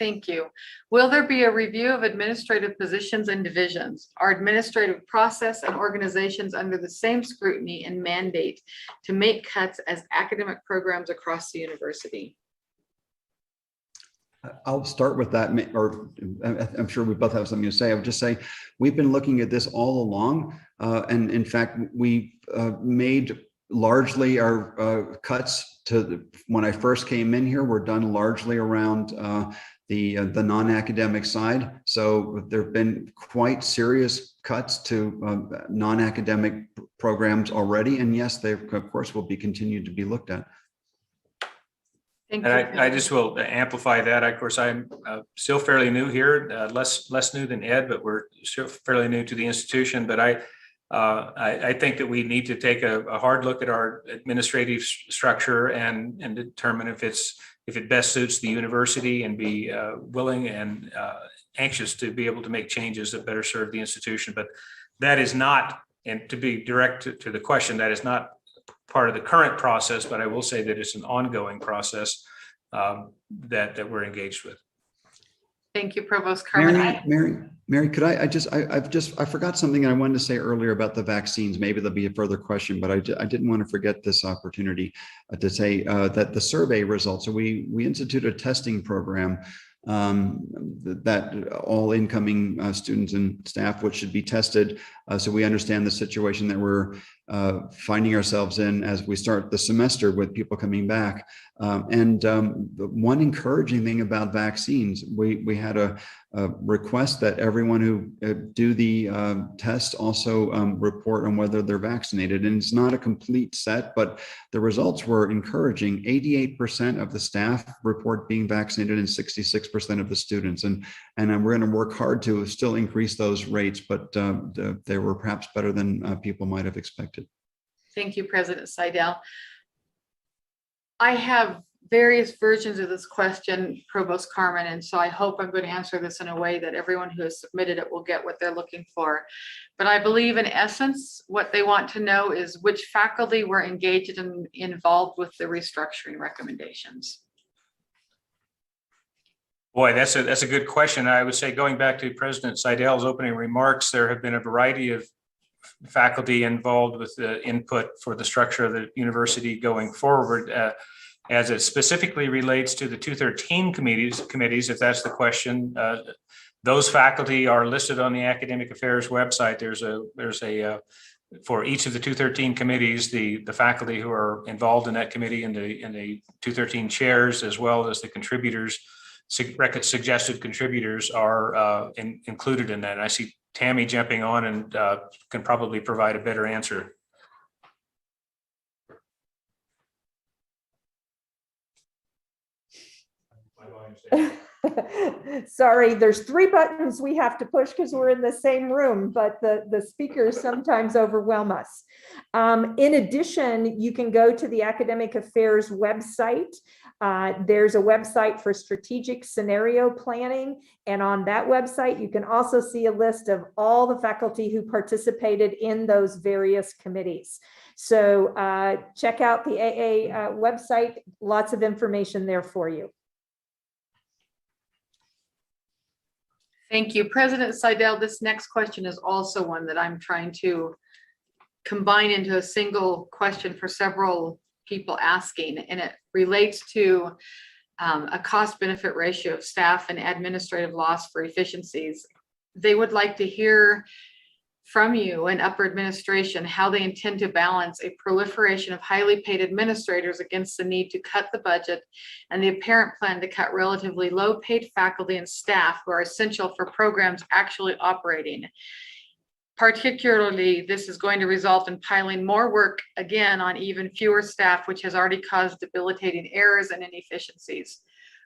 Thank you. Will there be a review of administrative positions and divisions? Are administrative process and organizations under the same scrutiny and mandate to make cuts as academic programs across the university? I'll start with that, or I'm sure we both have something to say. I would just say we've been looking at this all along, and in fact, we made largely our cuts when I first came in here were done largely around the non-academic side. So there have been quite serious cuts to non-academic programs already, and yes, they of course will be continued to be looked at. Thank you. And I just will amplify that. Of course, I'm still fairly new here, less new than Ed, but we're still fairly new to the institution. But I think that we need to take a hard look at our administrative structure and determine if it best suits the university, and be willing and anxious to be able to make changes that better serve the institution. But that is not, and to be direct to the question, that is not part of the current process, but I will say that it's an ongoing process that we're engaged with. Thank you, Provost Carmen. Mary, could I forgot something I wanted to say earlier about the vaccines. Maybe there'll be a further question, but I didn't want to forget this opportunity to say that the survey results. So we instituted a testing program that all incoming students and staff, which should be tested, so we understand the situation that we're finding ourselves in as we start the semester with people coming back. The one encouraging thing about vaccines, we had a request that everyone who do the test also report on whether they're vaccinated. And it's not a complete set, but the results were encouraging. 88% of the staff report being vaccinated and 66% of the students. And we're going to work hard to still increase those rates, but they were perhaps better than people might have expected. Thank you, President Seidel. I have various versions of this question, Provost Carmen, and so I hope I'm going to answer this in a way that everyone who has submitted it will get what they're looking for. But I believe in essence, what they want to know is which faculty were engaged and involved with the restructuring recommendations. Boy, that's a good question. I would say, going back to President Seidel's opening remarks, there have been a variety of faculty involved with the input for the structure of the university going forward. As it specifically relates to the 213 committees, if that's the question, those faculty are listed on the Academic Affairs website. There's a for each of the 213 committees, the faculty who are involved in that committee and the 213 chairs, as well as the contributors, suggested contributors, are included in that. And I see Tammy jumping on and can probably provide a better answer. Sorry, there's 3 buttons we have to push because we're in the same room, but the speakers sometimes overwhelm us. In addition, you can go to the Academic Affairs website. There's a website for strategic scenario planning, and on that website, you can also see a list of all the faculty who participated in those various committees. So check out the AA website, lots of information there for you. Thank you, President Seidel. This next question is also one that I'm trying to combine into a single question for several people asking, and it relates to a cost-benefit ratio of staff and administrative loss for efficiencies. They would like to hear from you and upper administration how they intend to balance a proliferation of highly paid administrators against the need to cut the budget and the apparent plan to cut relatively low-paid faculty and staff who are essential for programs actually operating. Particularly, this is going to result in piling more work again on even fewer staff, which has already caused debilitating errors and inefficiencies.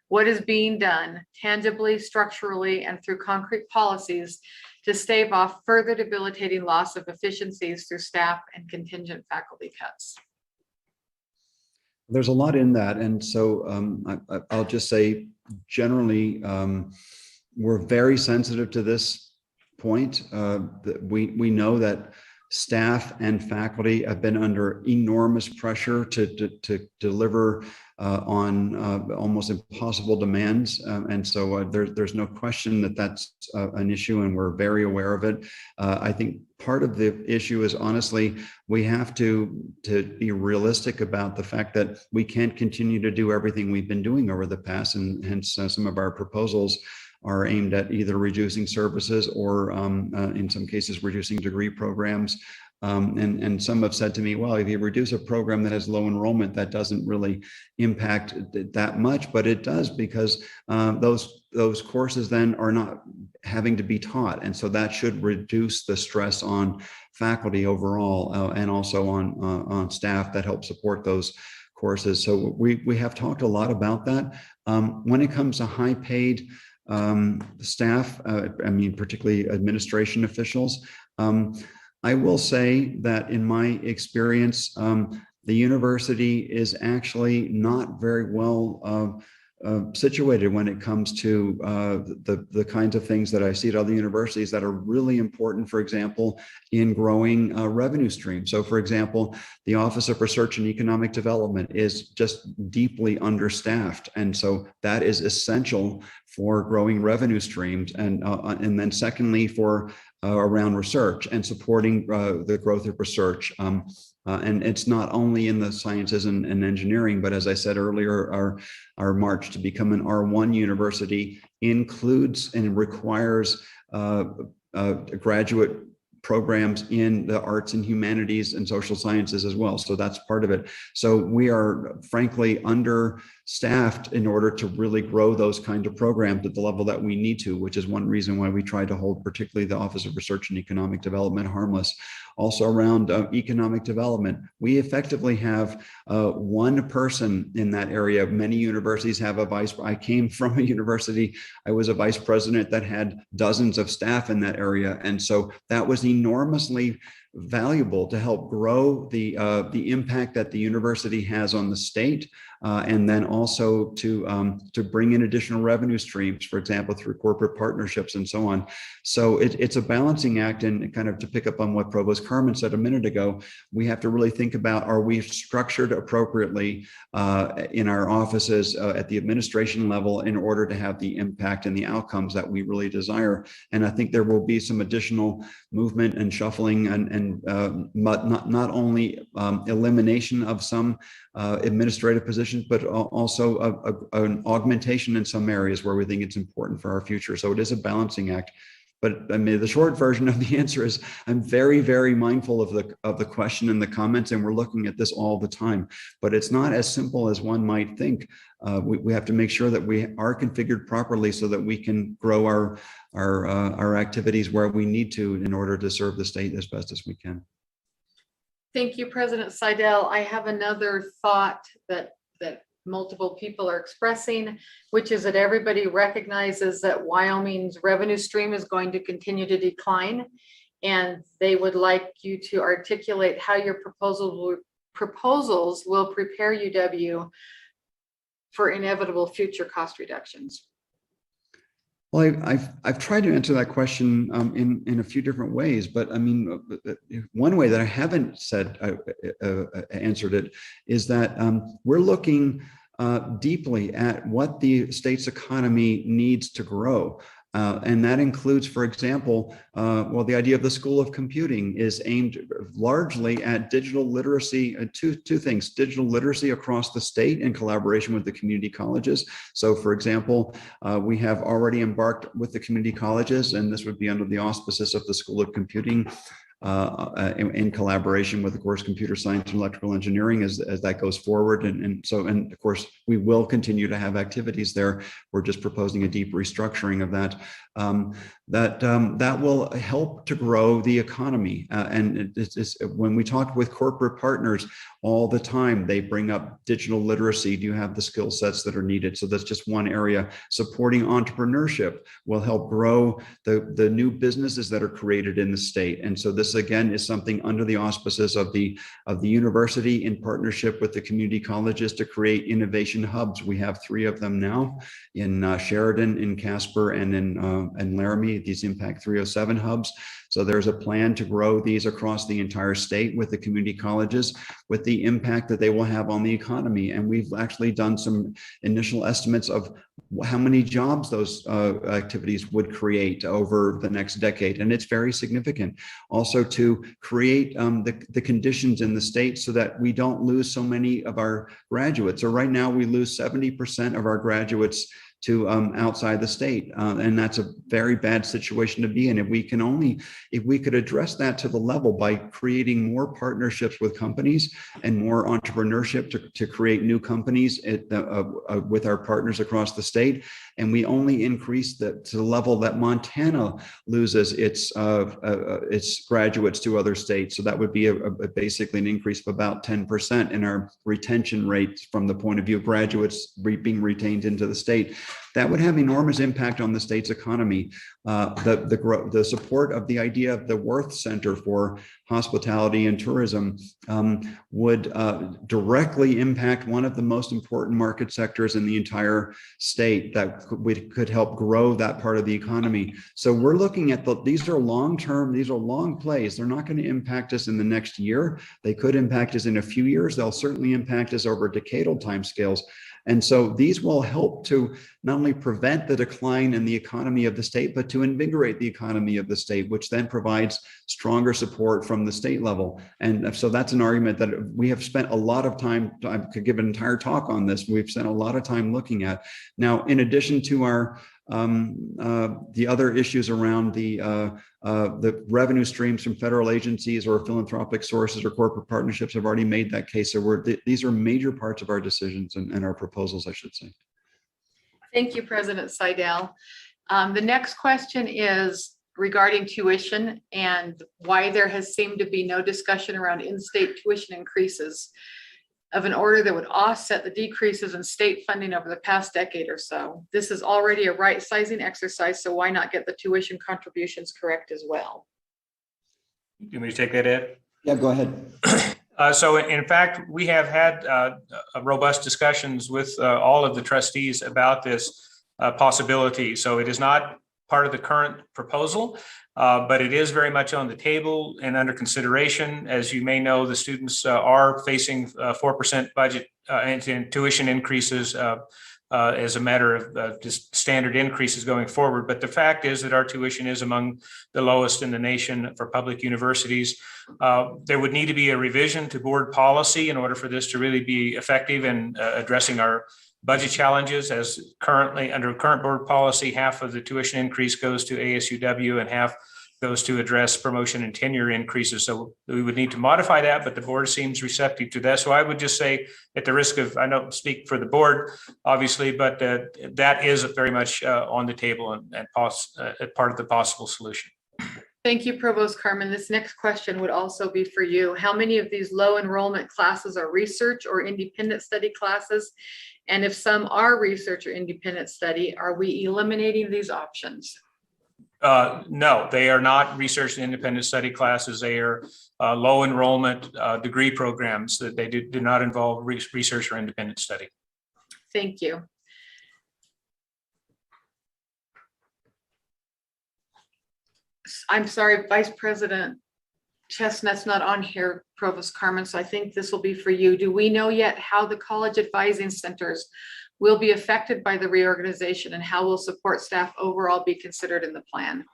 What is being done tangibly, structurally, and through concrete policies to stave off further debilitating loss of efficiencies through staff and contingent faculty cuts? There's a lot in that. And so I'll just say, generally, we're very sensitive to this point. We know that staff and faculty have been under enormous pressure to deliver on almost impossible demands. And so there's no question that that's an issue, and we're very aware of it. I think part of the issue is, honestly, we have to be realistic about the fact that we can't continue to do everything we've been doing over the past, and hence some of our proposals are aimed at either reducing services or in some cases reducing degree programs. And some have said to me, well, if you reduce a program that has low enrollment, that doesn't really impact that much, but it does, because those courses then are not having to be taught. And so that should reduce the stress on faculty overall, and also on staff that help support those courses. So we have talked a lot about that. When it comes to high paid staff, I mean, particularly administration officials, I will say that in my experience, the university is actually not very well situated when it comes to the kinds of things that I see at other universities that are really important, for example, in growing revenue streams. So for example, the Office of Research and Economic Development is just deeply understaffed. And so that is essential for growing revenue streams. And then secondly, for around research and supporting the growth of research. And it's not only in the sciences and engineering, but as I said earlier, our march to become an R1 university includes and requires graduate programs in the arts and humanities and social sciences as well. So that's part of it. So we are frankly understaffed in order to really grow those kinds of programs at the level that we need to, which is one reason why we try to hold particularly the Office of Research and Economic Development harmless. Also around economic development, we effectively have one person in that area. Many universities have a vice. I came from a university, I was a vice president that had dozens of staff in that area. And so that was enormously valuable to help grow the impact that the university has on the state, and then also to bring in additional revenue streams, for example, through corporate partnerships and so on. So it's a balancing act, and kind of to pick up on what Provost Carmen said a minute ago, we have to really think about, are we structured appropriately in our offices at the administration level in order to have the impact and the outcomes that we really desire. And I think there will be some additional movement and shuffling and not only elimination of some administrative positions, but also an augmentation in some areas where we think it's important for our future. So it is a balancing act. But I mean, the short version of the answer is I'm very, very mindful of the question and the comments, and we're looking at this all the time. But it's not as simple as one might think. We have to make sure that we are configured properly so that we can grow our activities where we need to in order to serve the state as best as we can. Thank you, President Seidel. I have another thought that multiple people are expressing, which is that everybody recognizes that Wyoming's revenue stream is going to continue to decline, and they would like you to articulate how your proposals will prepare UW for inevitable future cost reductions. Well, I've tried to answer that question in a few different ways, but I mean, one way that I haven't answered it is that we're looking deeply at what the state's economy needs to grow. And that includes, for example, well, the idea of the School of Computing is aimed largely at digital literacy, two things, digital literacy across the state in collaboration with the community colleges. So for example, we have already embarked with the community colleges, and this would be under the auspices of the School of Computing, in collaboration with, of course, computer science and electrical engineering as that goes forward. And of course, we will continue to have activities there. We're just proposing a deep restructuring of that. That will help to grow the economy. And when we talk with corporate partners all the time, they bring up digital literacy. Do you have the skill sets that are needed? So that's just one area. Supporting entrepreneurship will help grow the new businesses that are created in the state. And so this again is something under the auspices of the university in partnership with the community colleges to create innovation hubs. We have 3 of them now in Sheridan, in Casper, and in Laramie, these Impact 307 hubs. So there's a plan to grow these across the entire state with the community colleges, with the impact that they will have on the economy. And we've actually done some initial estimates of how many jobs those activities would create over the next decade. And it's very significant. Also to create the conditions in the state so that we don't lose so many of our graduates. So right now we lose 70% of our graduates to outside the state. And that's a very bad situation to be in. If we could address that to the level by creating more partnerships with companies and more entrepreneurship to create new companies with our partners across the state. And we only increase that to the level that Montana loses its graduates to other states. So that would be basically an increase of about 10% in our retention rates from the point of view of graduates being retained into the state. that would have enormous impact on the state's economy. The support of the idea of the Worth Center for Hospitality and Tourism would directly impact one of the most important market sectors in the entire state that could help grow that part of the economy. So we're looking at these are long-term, these are long plays. They're not going to impact us in the next year. They could impact us in a few years. They'll certainly impact us over decadal timescales. And so these will help to not only prevent the decline in the economy of the state, but to invigorate the economy of the state, which then provides stronger support from the state level. And so that's an argument that we have spent a lot of time, I could give an entire talk on this, we've spent a lot of time looking at. Now, in addition to our the other issues around the revenue streams from federal agencies or philanthropic sources or corporate partnerships have already made that case. So these are major parts of our decisions and our proposals, I should say. Thank you, President Seidel. The next question is regarding tuition and why there has seemed to be no discussion around in-state tuition increases of an order that would offset the decreases in state funding over the past decade or so. This is already a right sizing exercise, so why not get the tuition contributions correct as well? You want me to take that, Ed? Yeah, go ahead. So in fact, we have had robust discussions with all of the trustees about this possibility. So it is not part of the current proposal, but it is very much on the table and under consideration. As you may know, the students are facing 4% budget and tuition increases as a matter of just standard increases going forward. But the fact is that our tuition is among the lowest in the nation for public universities. There would need to be a revision to board policy in order for this to really be effective in addressing our budget challenges. As currently under current board policy, half of the tuition increase goes to ASUW and half goes to address promotion and tenure increases. So we would need to modify that, but the board seems receptive to that. So I would just say, at the risk of, I don't speak for the board, obviously, but that is very much on the table and part of the possible solution. Thank you, Provost Carmen. This next question would also be for you. How many of these low enrollment classes are research or independent study classes? And if some are research or independent study, are we eliminating these options? No, they are not research and independent study classes. They are low enrollment degree programs that they do not involve research or independent study. Thank you. I'm sorry, Vice President Chestnut's not on here, Provost Carmen, so I think this will be for you. Do we know yet how the college advising centers will be affected by the reorganization, and how will support staff overall be considered in the plan?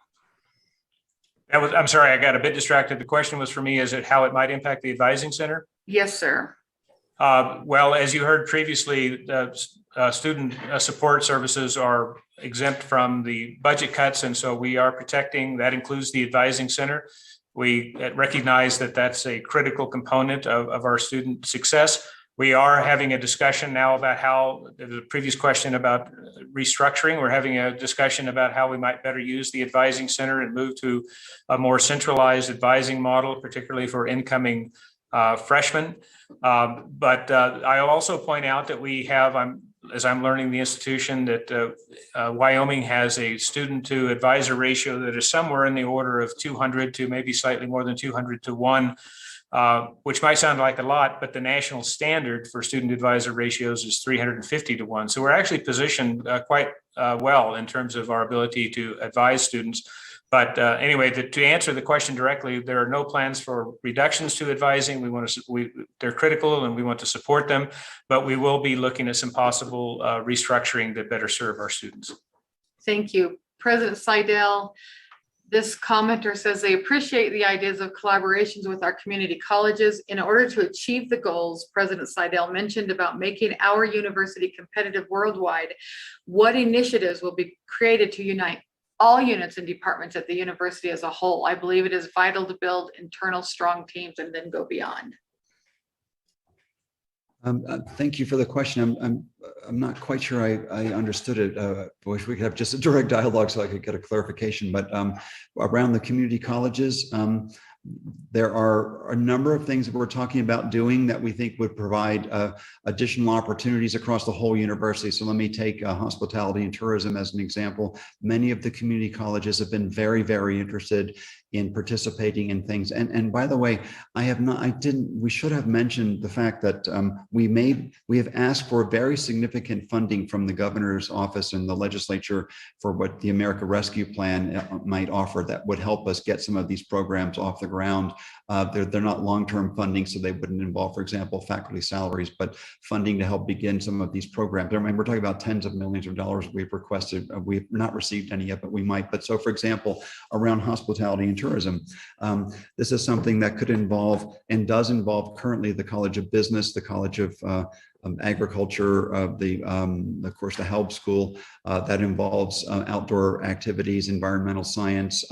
I'm sorry, I got a bit distracted. The question was for me, is it how it might impact the advising center? Yes, sir. Well, as you heard previously, student support services are exempt from the budget cuts, and so we are protecting, that includes the advising center. We recognize that that's a critical component of our student success. We are having a discussion now about how, the previous question about restructuring, we're having a discussion about how we might better use the advising center and move to a more centralized advising model, particularly for incoming freshmen. But I'll also point out that we have, as I'm learning the institution, that Wyoming has a student to advisor ratio that is somewhere in the order of 200 to maybe slightly more than 200 to 1. Which might sound like a lot, but the national standard for student advisor ratios is 350 to 1. So we're actually positioned quite well in terms of our ability to advise students. But anyway, to answer the question directly, there are no plans for reductions to advising. They're critical and we want to support them, but we will be looking at some possible restructuring that better serve our students. Thank you. President Seidel, this commenter says they appreciate the ideas of collaborations with our community colleges in order to achieve the goals President Seidel mentioned about making our university competitive worldwide. What initiatives will be created to unite all units and departments at the university as a whole? I believe it is vital to build internal strong teams and then go beyond. Thank you for the question. I'm not quite sure I understood it. I wish we could have just a direct dialogue so I could get a clarification, but around the community colleges, there are a number of things that we're talking about doing that we think would provide additional opportunities across the whole university. So let me take hospitality and tourism as an example. Many of the community colleges have been very, very interested in participating in things. And by the way, we should have mentioned the fact that we have asked for very significant funding from the governor's office and the legislature for what the America Rescue Plan might offer that would help us get some of these programs off the ground. They're not long-term funding, so they wouldn't involve, for example, faculty salaries, but funding to help begin some of these programs. I mean, we're talking about tens of millions of dollars we've requested. We've not received any yet, but we might. But so, for example, around hospitality and tourism, this is something that could involve and does involve currently the College of Business, the College of Agriculture, of course, the Helb School that involves outdoor activities, environmental science,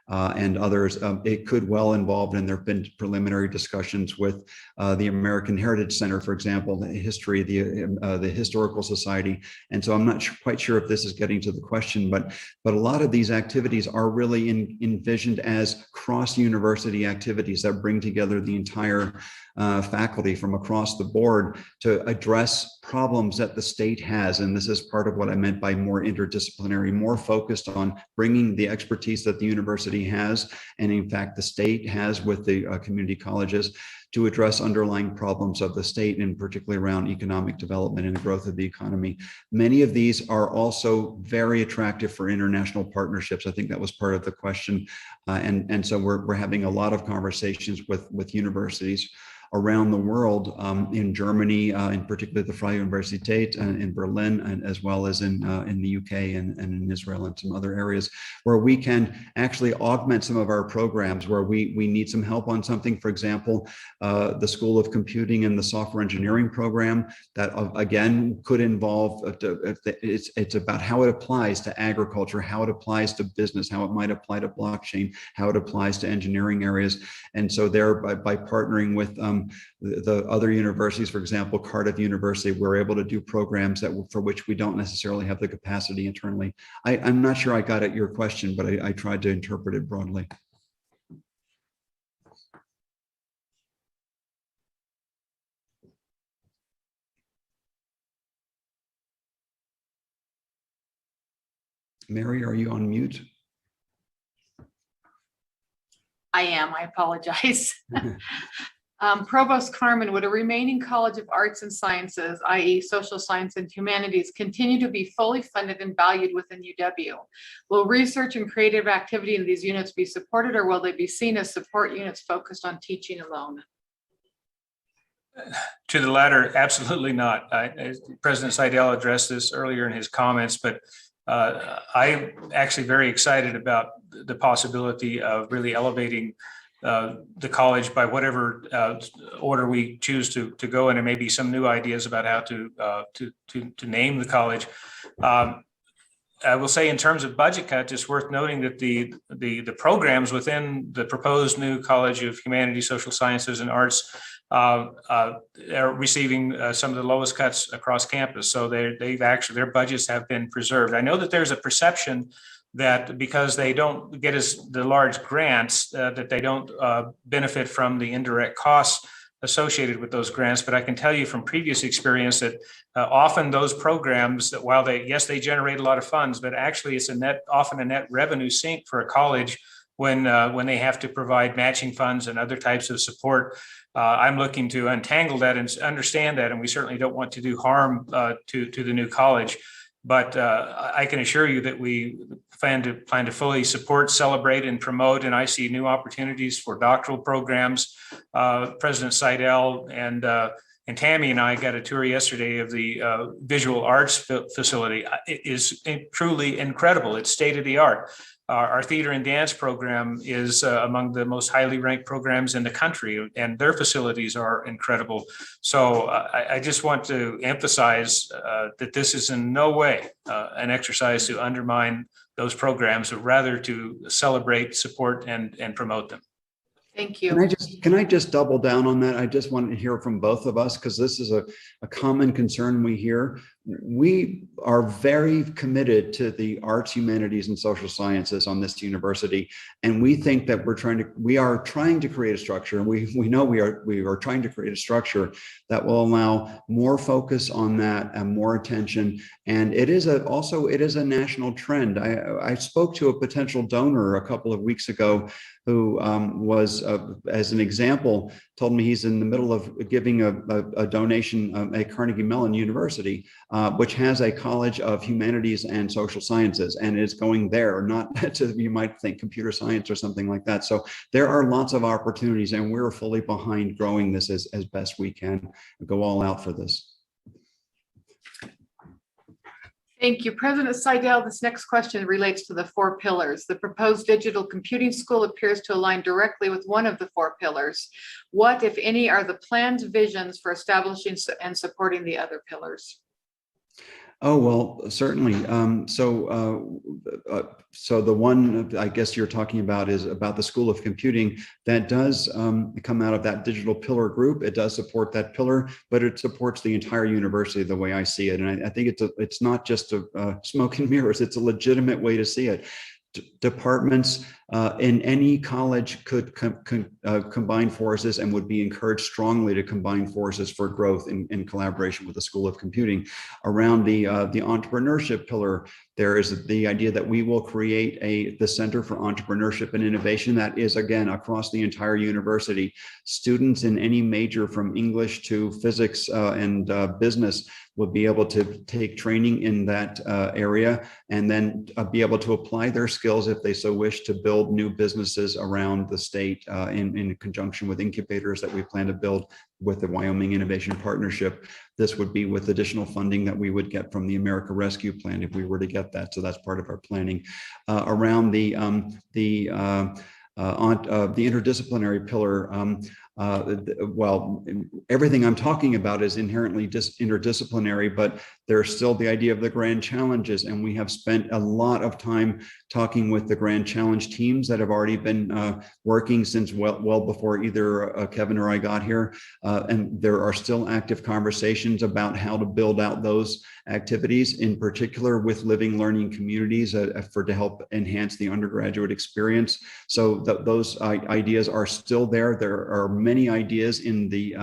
and others. It could well involve, and there have been preliminary discussions with the American Heritage Center, for example, the history, the Historical Society. And so I'm not quite sure if this is getting to the question, but a lot of these activities are really envisioned as cross-university activities that bring together the entire faculty from across the board to address problems that the state has. And this is part of what I meant by more interdisciplinary, more focused on bringing the expertise that the university has, and in fact the state has with the community colleges, to address underlying problems of the state, and particularly around economic development and the growth of the economy. Many of these are also very attractive for international partnerships. I think that was part of the question. And so we're having a lot of conversations with universities around the world, in Germany, in particular the Freie Universität, in Berlin, and as well as in the UK and in Israel and some other areas, where we can actually augment some of our programs where we need some help on something. For example, the School of Computing and the Software Engineering program that again could involve, it's about how it applies to agriculture, how it applies to business, how it might apply to blockchain, how it applies to engineering areas. And so there, by partnering with the other universities, for example, Cardiff University, we're able to do programs for which we don't necessarily have the capacity internally. I'm not sure I got at your question, but I tried to interpret it broadly. Mary, are you on mute? I am, I apologize. Provost Carmen, would a remaining College of Arts and Sciences, i.e. Social Science and Humanities, continue to be fully funded and valued within UW? Will research and creative activity in these units be supported, or will they be seen as support units focused on teaching alone? To the latter, absolutely not. President Seidel addressed this earlier in his comments, but I'm actually very excited about the possibility of really elevating the college by whatever order we choose to go in, and maybe some new ideas about how to name the college. I will say, in terms of budget cuts, it's worth noting that the programs within the proposed new College of Humanities, Social Sciences, and Arts are receiving some of the lowest cuts across campus. So they've actually, their budgets have been preserved. I know that there's a perception that because they don't get the large grants, that they don't benefit from the indirect costs associated with those grants. But I can tell you from previous experience that often those programs, that while they generate a lot of funds, but actually it's often a net revenue sink for a college when they have to provide matching funds and other types of support. I'm looking to untangle that and understand that, and we certainly don't want to do harm to the new college. But I can assure you that we plan to fully support, celebrate, and promote. And I see new opportunities for doctoral programs. President Seidel and Tammy and I got a tour yesterday of the visual arts facility. It is truly incredible. It's state of the art. Our theater and dance program is among the most highly ranked programs in the country, and their facilities are incredible. So I just want to emphasize that this is in no way an exercise to undermine those programs, but rather to celebrate, support, and promote them. Thank you. Can I just double down on that? I just wanted to hear from both of us because this is a common concern we hear. We are very committed to the arts, humanities, and social sciences on this university. And we think that we are trying to create a structure. We know we are trying to create a structure that will allow more focus on that and more attention. And it is a national trend. I spoke to a potential donor a couple of weeks ago who was, as an example, told me he's in the middle of giving a donation at Carnegie Mellon University, which has a College of Humanities and Social Sciences, and is going there, not to, you might think, computer science or something like that. So there are lots of opportunities, and we're fully behind growing this as best we can. Go all out for this. Thank you. President Seidel, this next question relates to the 4 pillars. The proposed digital computing school appears to align directly with one of the 4 pillars. What, if any, are the planned visions for establishing and supporting the other pillars? Oh, well, certainly. So the one I guess you're talking about is about the School of Computing. That does come out of that digital pillar group. It does support that pillar, but it supports the entire university the way I see it. And I think it's not just a smoke and mirrors. It's a legitimate way to see it. Departments in any college could combine forces and would be encouraged strongly to combine forces for growth in collaboration with the School of Computing. Around the entrepreneurship pillar, there is the idea that we will create the Center for Entrepreneurship and Innovation that is, again, across the entire university. Students in any major from English to physics and business would be able to take training in that area and then be able to apply their skills if they so wish to build new businesses around the state in conjunction with incubators that we plan to build with the Wyoming Innovation Partnership. This would be with additional funding that we would get from the America Rescue Plan if we were to get that. So that's part of our planning. Around the interdisciplinary pillar, well, everything I'm talking about is inherently interdisciplinary, but there's still the idea of the grand challenges. And we have spent a lot of time talking with the grand challenge teams that have already been working since well before either Kevin or I got here. And there are still active conversations about how to build out those activities, in particular with living learning communities to help enhance the undergraduate experience. So those ideas are still there. There are many ideas in the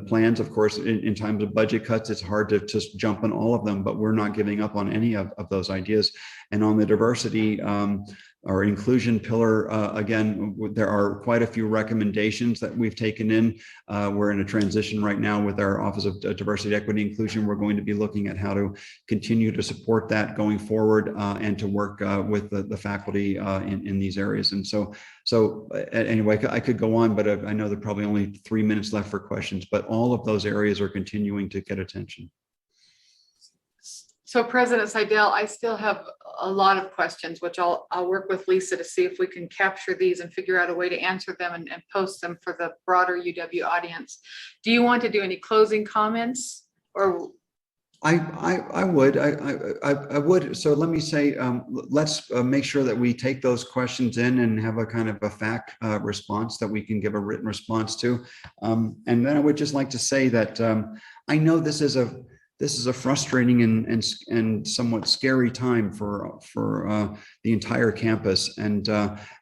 plans. Of course, in times of budget cuts, it's hard to just jump on all of them, but we're not giving up on any of those ideas. And on the diversity or inclusion pillar, again, there are quite a few recommendations that we've taken in. We're in a transition right now with our Office of Diversity, Equity, Inclusion. We're going to be looking at how to continue to support that going forward and to work with the faculty in these areas. And so anyway, I could go on, but I know there are probably only 3 minutes left for questions, but all of those areas are continuing to get attention. So President Seidel, I still have a lot of questions, which I'll work with Lisa to see if we can capture these and figure out a way to answer them and post them for the broader UW audience. Do you want to do any closing comments? Or I would. So let me say, let's make sure that we take those questions in and have a kind of a fact response that we can give a written response to. And then I would just like to say that I know this is a frustrating and somewhat scary time for the entire campus. And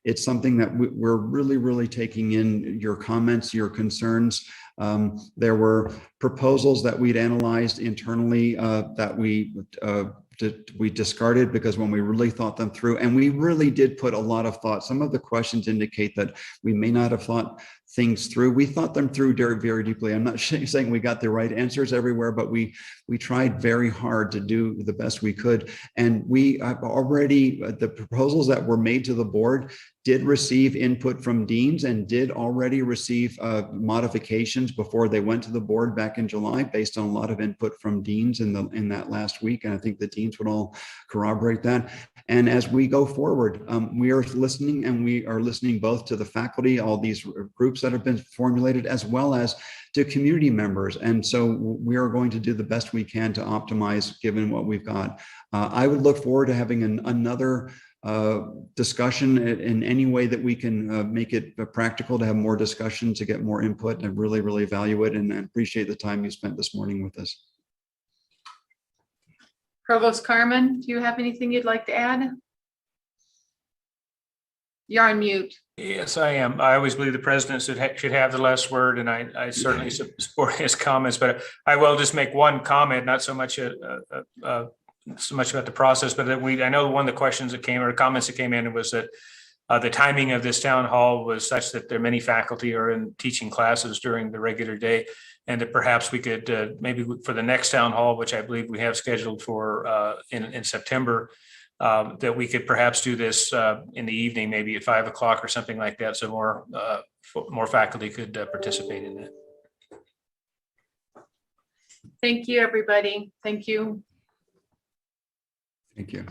it's something that we're really taking in your comments, your concerns. There were proposals that we'd analyzed internally that we discarded because when we really thought them through, and we really did put a lot of thought. Some of the questions indicate that we may not have thought things through. We thought them through very deeply. I'm not saying we got the right answers everywhere, but we tried very hard to do the best we could. And we already, the proposals that were made to the board did receive input from deans and did already receive modifications before they went to the board back in July, based on a lot of input from deans in that last week. And I think the deans would all corroborate that. And as we go forward, we are listening, and we are listening both to the faculty, all these groups that have been formulated, as well as to community members. And so we are going to do the best we can to optimize given what we've got. I would look forward to having another discussion in any way that we can make it practical to have more discussion, to get more input. I really, really value it and I appreciate the time you spent this morning with us. Provost Carmen, do you have anything you'd like to add? You're on mute. Yes, I am. I always believe the president should have the last word, and I certainly support his comments, but I will just make one comment, not so much so much about the process, but that I know one of the questions that came or comments that came in was that the timing of this town hall was such that there are many faculty are in teaching classes during the regular day, and that perhaps we could maybe for the next town hall, which I believe we have scheduled for in September, that we could perhaps do this in the evening, maybe at 5 o'clock or something like that, so more faculty could participate in that. Thank you, everybody. Thank you. Thank you.